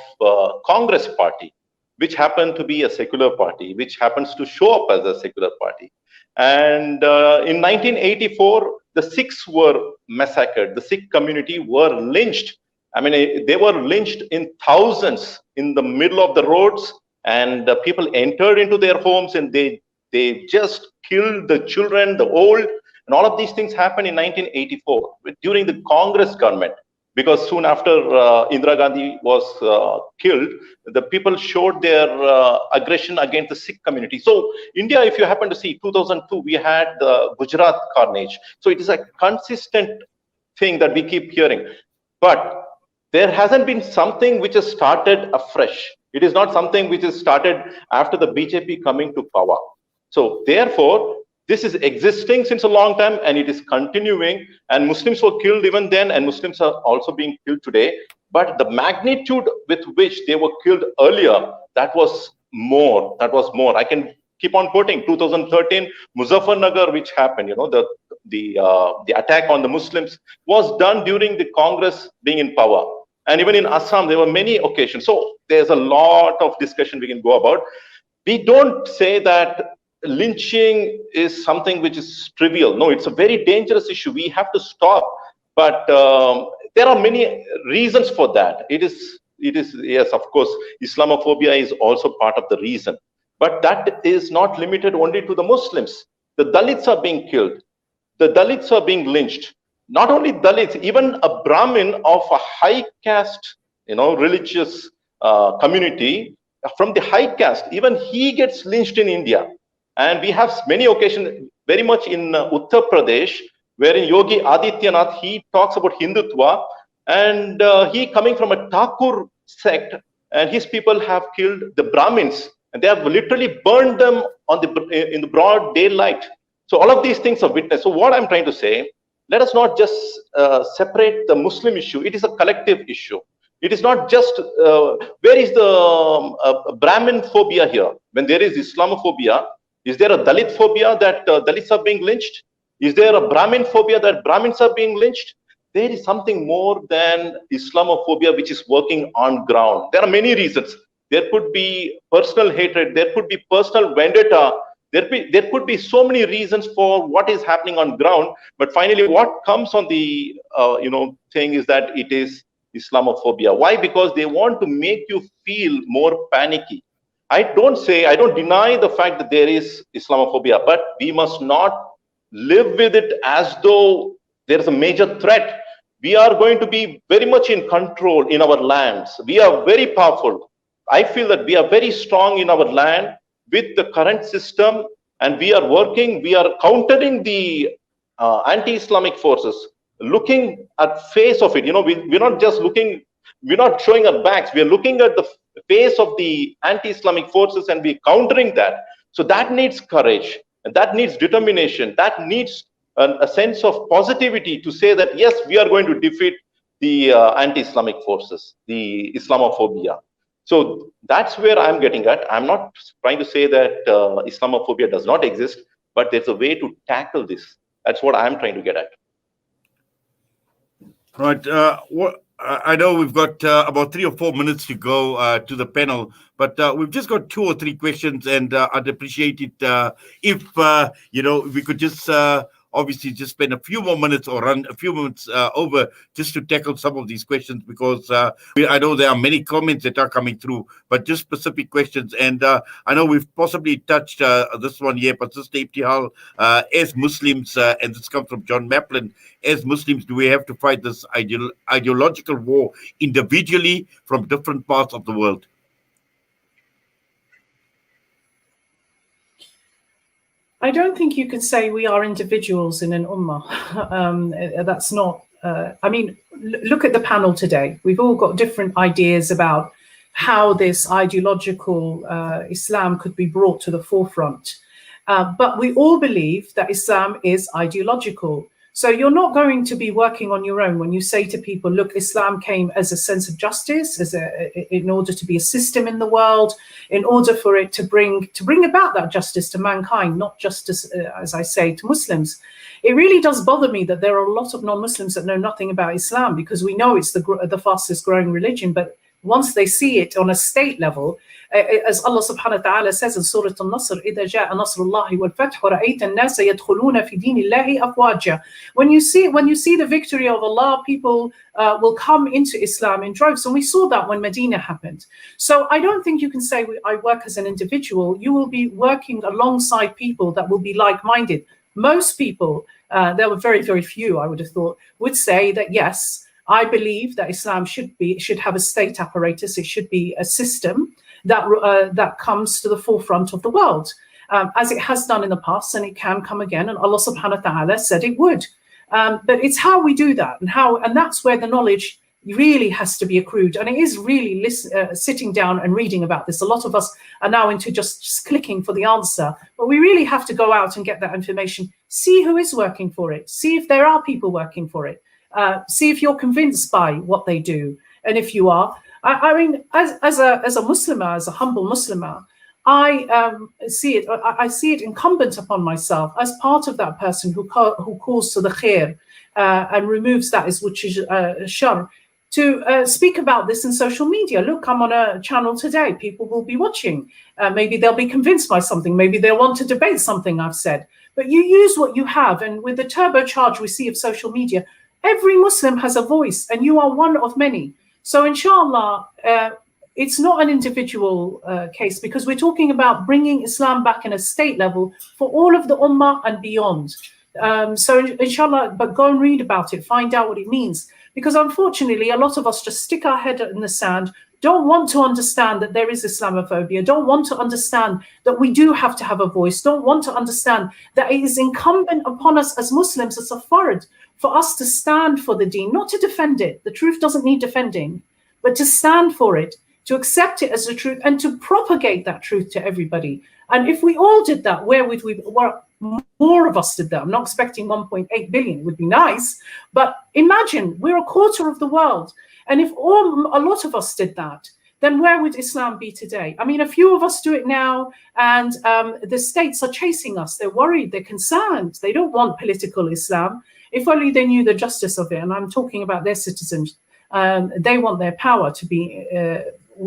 Congress party, which happened to be a secular party, which happens to show up as a secular party. And in 1984, the Sikhs were massacred. The Sikh community were lynched. I mean, they were lynched in thousands in the middle of the roads, and people entered into their homes and they just killed the children, the old, and all of these things happened in 1984 during the Congress government. Because soon after Indira Gandhi was killed, the people showed their aggression against the Sikh community. So India, if you happen to see, 2002, we had the Gujarat carnage. So it is a consistent thing that we keep hearing. But there hasn't been something which has started afresh. It is not something which has started after the BJP coming to power. So therefore, this is existing since a long time and it is continuing, and Muslims were killed even then and Muslims are also being killed today. But the magnitude with which they were killed earlier, that was more. I can keep on quoting 2013 Muzaffarnagar, which happened, the attack on the Muslims was done during the Congress being in power. And even in Assam, there were many occasions. So there's a lot of discussion we can go about. We don't say that lynching is something which is trivial. No, it's a very dangerous issue. We have to stop. But there are many reasons for that. It is, yes, of course, Islamophobia is also part of the reason. But that is not limited only to the Muslims. The Dalits are being killed. The Dalits are being lynched. Not only Dalits, even a Brahmin of a high caste, religious community, from the high caste, even he gets lynched in India. And we have many occasions, very much in Uttar Pradesh, wherein Yogi Adityanath, he talks about Hindutva, and he coming from a Thakur sect, and his people have killed the Brahmins, and they have literally burned them in the broad daylight. So all of these things are witnessed. So what I'm trying to say, let us not just separate the Muslim issue. It is a collective issue. It is not just, where is the Brahmin phobia here? When there is Islamophobia, Is there a Dalit phobia that Dalits are being lynched? Is there a Brahmin phobia that Brahmins are being lynched? There is something more than Islamophobia which is working on ground. There are many reasons. There could be personal hatred. There could be personal vendetta. There could be so many reasons for what is happening on ground. But finally, what comes on the thing is that it is Islamophobia. Why? Because they want to make you feel more panicky. I don't deny the fact that there is Islamophobia, but we must not live with it as though there is a major threat. We are going to be very much in control in our lands. We are very powerful. I feel that we are very strong in our land with the current system, and we are countering the anti-Islamic forces, looking at face of it. We're not just looking, we're not showing our backs, we're looking at the face of the anti-Islamic forces and we're countering that. So that needs courage, and that needs determination, that needs a sense of positivity to say that, yes, we are going to defeat the anti-Islamic forces, the Islamophobia. So that's where I'm getting at. I'm not trying to say that Islamophobia does not exist, but there's a way to tackle this. That's what I'm trying to get at. Right. I know we've got about 3 or 4 minutes to go to the panel, but we've just got 2 or 3 questions, and I'd appreciate it if we could just obviously just spend a few more minutes or run a few minutes over just to tackle some of these questions, because I know there are many comments that are coming through, but just specific questions. And I know we've possibly touched this one here, but Sister Ibtihal, as Muslims, and this comes from John Maplin, as Muslims, do we have to fight this ideological war individually from different parts of the world? I don't think you could say we are individuals in an ummah. That's not, look at the panel today. We've all got different ideas about how this ideological Islam could be brought to the forefront. But we all believe that Islam is ideological. So you're not going to be working on your own when you say to people, look, Islam came as a sense of justice, in order to be a system in the world, in order for it to bring about that justice to mankind, not just as I say, to Muslims. It really does bother me that there are a lot of non-Muslims that know nothing about Islam, because we know it's the fastest growing religion, but once they see it on a state level, as Allah subhanahu wa ta'ala says in Surah Al-Nasr, إِذَا جَاءَ نَصْرُ اللَّهِ وَالْفَتْحُ وَرَأَيْتَ النَّاسَ يَدْخُلُونَ فِي دِينِ اللَّهِ أَفْوَاجًا. When you see the victory of Allah, people will come into Islam in droves, and we saw that when Medina happened. So I don't think you can say I work as an individual. You will be working alongside people that will be like-minded. Most people, there were very, very few, I would have thought, would say that yes, I believe that Islam should have a state apparatus. It should be a system that comes to the forefront of the world, as it has done in the past, and it can come again. And Allah subhanahu wa ta'ala said it would. But it's how we do that, and that's where the knowledge really has to be accrued. And it is really sitting down and reading about this. A lot of us are now into just clicking for the answer, but we really have to go out and get that information, see who is working for it, see if there are people working for it. See if you're convinced by what they do, and if you are, I mean, as a Muslimah, as a humble Muslimah, I see it incumbent upon myself as part of that person who calls to the khair and removes that which is shar, to speak about this in social media. Look, I'm on a channel today. People will be watching. Maybe they'll be convinced by something. Maybe they'll want to debate something I've said. But you use what you have, and with the turbocharge we see of social media, every Muslim has a voice, and you are one of many. So inshallah, it's not an individual case, because we're talking about bringing Islam back in a state level for all of the ummah and beyond. So inshallah, but go and read about it, find out what it means. Because unfortunately, a lot of us just stick our head in the sand, don't want to understand that there is Islamophobia, don't want to understand that we do have to have a voice, don't want to understand that it is incumbent upon us as Muslims, as a fard, for us to stand for the deen, not to defend it. The truth doesn't need defending, but to stand for it, to accept it as the truth, and to propagate that truth to everybody. And if we all did that, more of us did that. I'm not expecting 1.8 billion, it would be nice, but imagine we're a quarter of the world. And if a lot of us did that, then where would Islam be today? I mean, a few of us do it now, and the states are chasing us. They're worried, they're concerned. They don't want political Islam. If only they knew the justice of it, and I'm talking about their citizens. They want their power to be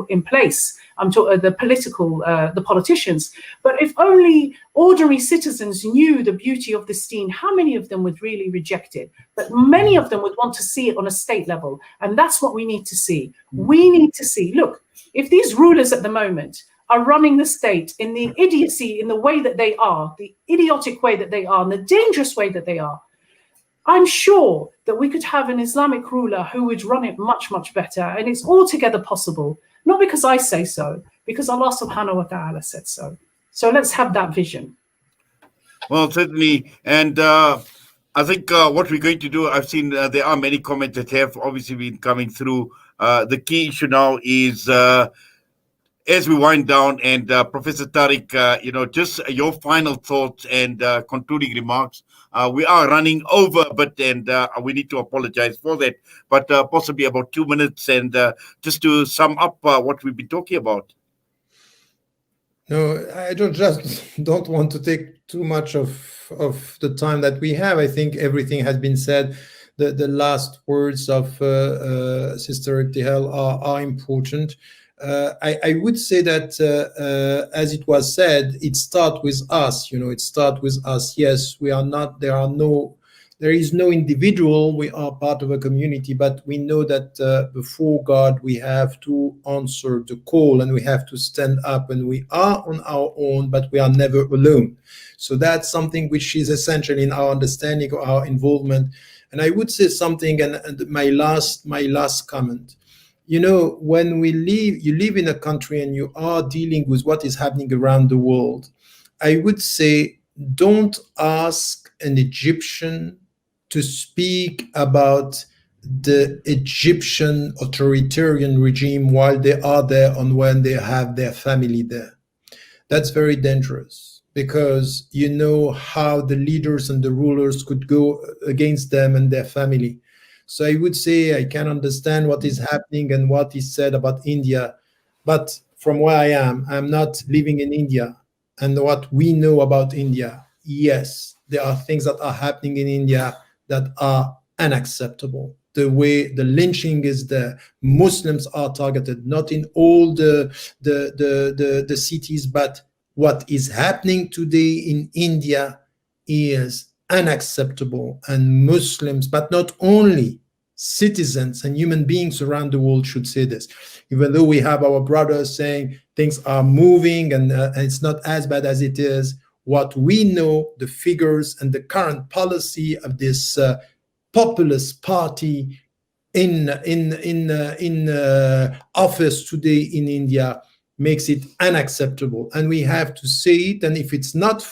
in place. I'm talking the politicians. But if only ordinary citizens knew the beauty of this deen, how many of them would really reject it? But many of them would want to see it on a state level. And that's what we need to see. We need to see, look, if these rulers at the moment are running the state in the idiocy, in the way that they are, the idiotic way that they are, and the dangerous way that they are, I'm sure that we could have an Islamic ruler who would run it much, much better. And it's altogether possible. Not because I say so, because Allah subhanahu wa ta'ala said so. So let's have that vision. Well, certainly. And I think what we're going to do, I've seen there are many comments that have obviously been coming through. The key issue now is as we wind down, and Professor Tariq, just your final thoughts and concluding remarks. We are running over a bit, and we need to apologize for that, but possibly about 2 minutes, and just to sum up what we've been talking about. No, I don't want to take too much of the time that we have. I think everything has been said. The last words of Sister Ibtihal are important. I would say that, as it was said, it starts with us. It starts with us. Yes, we are not. There is no individual. We are part of a community, but we know that before God, we have to answer the call, and we have to stand up. And we are on our own, but we are never alone. So that's something which is essential in our understanding of our involvement. And I would say something, and my last comment. When you live in a country and you are dealing with what is happening around the world, I would say don't ask an Egyptian to speak about the Egyptian authoritarian regime while they are there and when they have their family there. That's very dangerous, because you know how the leaders and the rulers could go against them and their family. So I would say I can understand what is happening and what is said about India, but from where I am, I'm not living in India. And what we know about India, yes, there are things that are happening in India that are unacceptable. The way the lynching is there, Muslims are targeted, not in all the cities, but what is happening today in India is unacceptable. And Muslims, but not only, citizens and human beings around the world should say this. Even though we have our brothers saying things are moving and it's not as bad as it is, what we know, the figures and the current policy of this populist party in office today in India makes it unacceptable. And we have to say it. And if it's not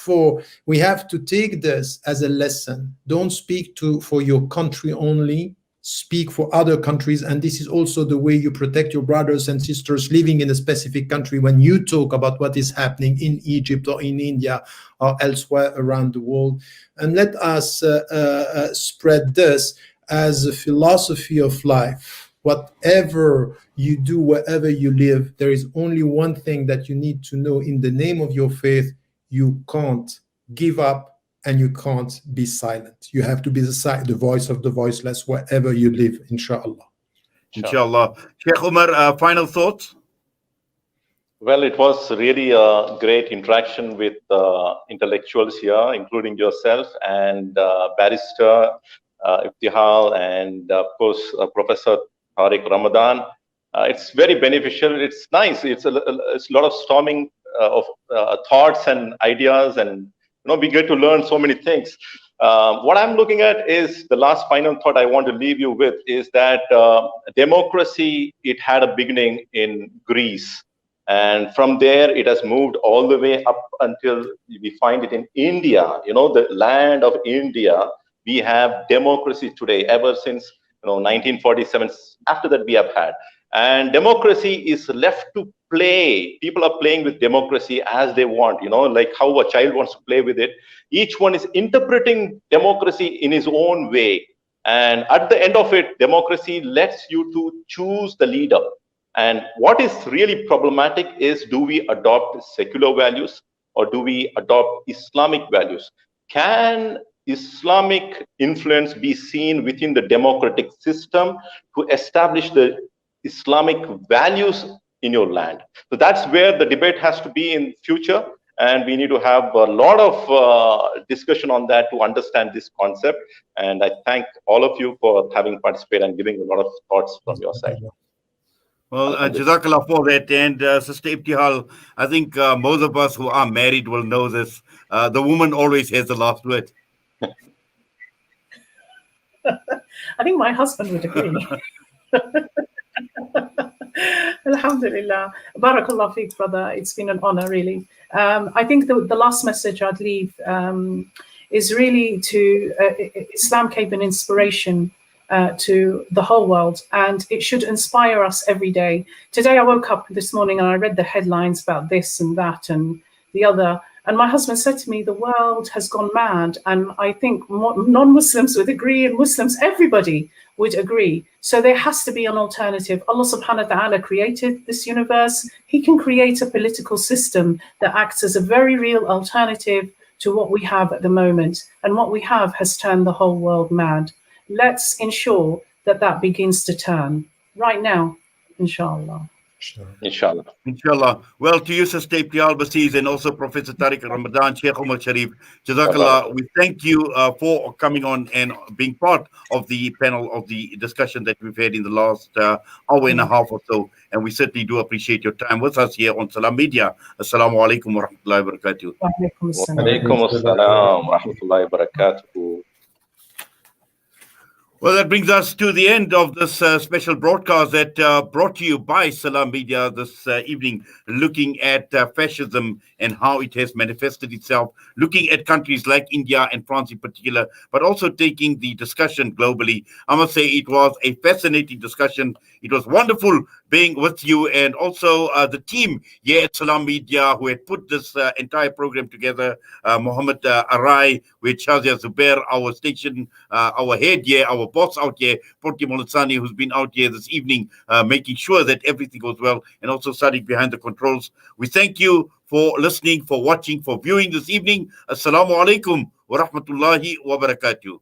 we have to take this as a lesson. Don't speak for your country only. Speak for other countries, and this is also the way you protect your brothers and sisters living in a specific country when you talk about what is happening in Egypt or in India or elsewhere around the world. And let us spread this as a philosophy of life. Whatever you do, wherever you live, there is only one thing that you need to know: in the name of your faith, you can't give up. And you can't be silent. You have to be the voice of the voiceless wherever you live, inshallah. Inshallah. Sheikh Umar, final thoughts? Well, it was really a great interaction with intellectuals here, including yourself and Barrister Ibtihal and, of course, Professor Tariq Ramadan. It's very beneficial. It's nice. It's a lot of storming of thoughts and ideas, and we get to learn so many things. What I'm looking at is the last final thought I want to leave you with is that democracy, it had a beginning in Greece. And from there, it has moved all the way up until we find it in India, the land of India. We have democracy today, ever since 1947. After that, we have had. And democracy is left to play. People are playing with democracy as they want, like how a child wants to play with it. Each one is interpreting democracy in his own way. And at the end of it, democracy lets you to choose the leader. And what is really problematic is, do we adopt secular values or do we adopt Islamic values? Can Islamic influence be seen within the democratic system to establish the Islamic values in your land? So that's where the debate has to be in future. And we need to have a lot of discussion on that to understand this concept. And I thank all of you for having participated and giving a lot of thoughts from your side. Well, Jazakallah for that. And Sister Ibtihal, I think most of us who are married will know this. The woman always has the last word. I think my husband would agree. Alhamdulillah. Barakallah feek, brother. It's been an honor, really. I think the last message I'd leave is really to Islam gave an inspiration to the whole world, and it should inspire us every day. Today I woke up this morning and I read the headlines about this and that and the other, and my husband said to me, the world has gone mad. And I think non-Muslims would agree, and Muslims, everybody would agree. So there has to be an alternative. Allah subhanahu wa ta'ala created this universe. He can create a political system that acts as a very real alternative to what we have at the moment. And what we have has turned the whole world mad. Let's ensure that that begins to turn right now, inshallah. Inshallah. Inshallah. Well, to you, Sister Ibtihal Bsis, and also Professor Tariq Ramadan, Sheikh Umar Shariff, Jazakallah, we thank you for coming on and being part of the panel of the discussion that we've had in the last hour and a half or so. And we certainly do appreciate your time with us here on Salam Media. Assalamu alaikum wa rahmatullahi wa barakatuh. Wa alaikum Wa alaikum assalam wa rahmatullahi wa barakatuh. Well, that brings us to the end of this special broadcast that brought to you by Salam Media this evening, looking at fascism and how it has manifested itself, looking at countries like India and France in particular, but also taking the discussion globally. I must say it was a fascinating discussion. It was wonderful being with you, and also the team here at Salam Media who had put this entire program together, Mohammed Arai, with Shazia Zubair, our station, our head here, our boss out here, Porti Molatsani, who's been out here this evening, making sure that everything goes well, and also Sadiq behind the controls. We thank you for listening, for watching, for viewing this evening. Assalamu alaikum wa rahmatullahi wa barakatuh.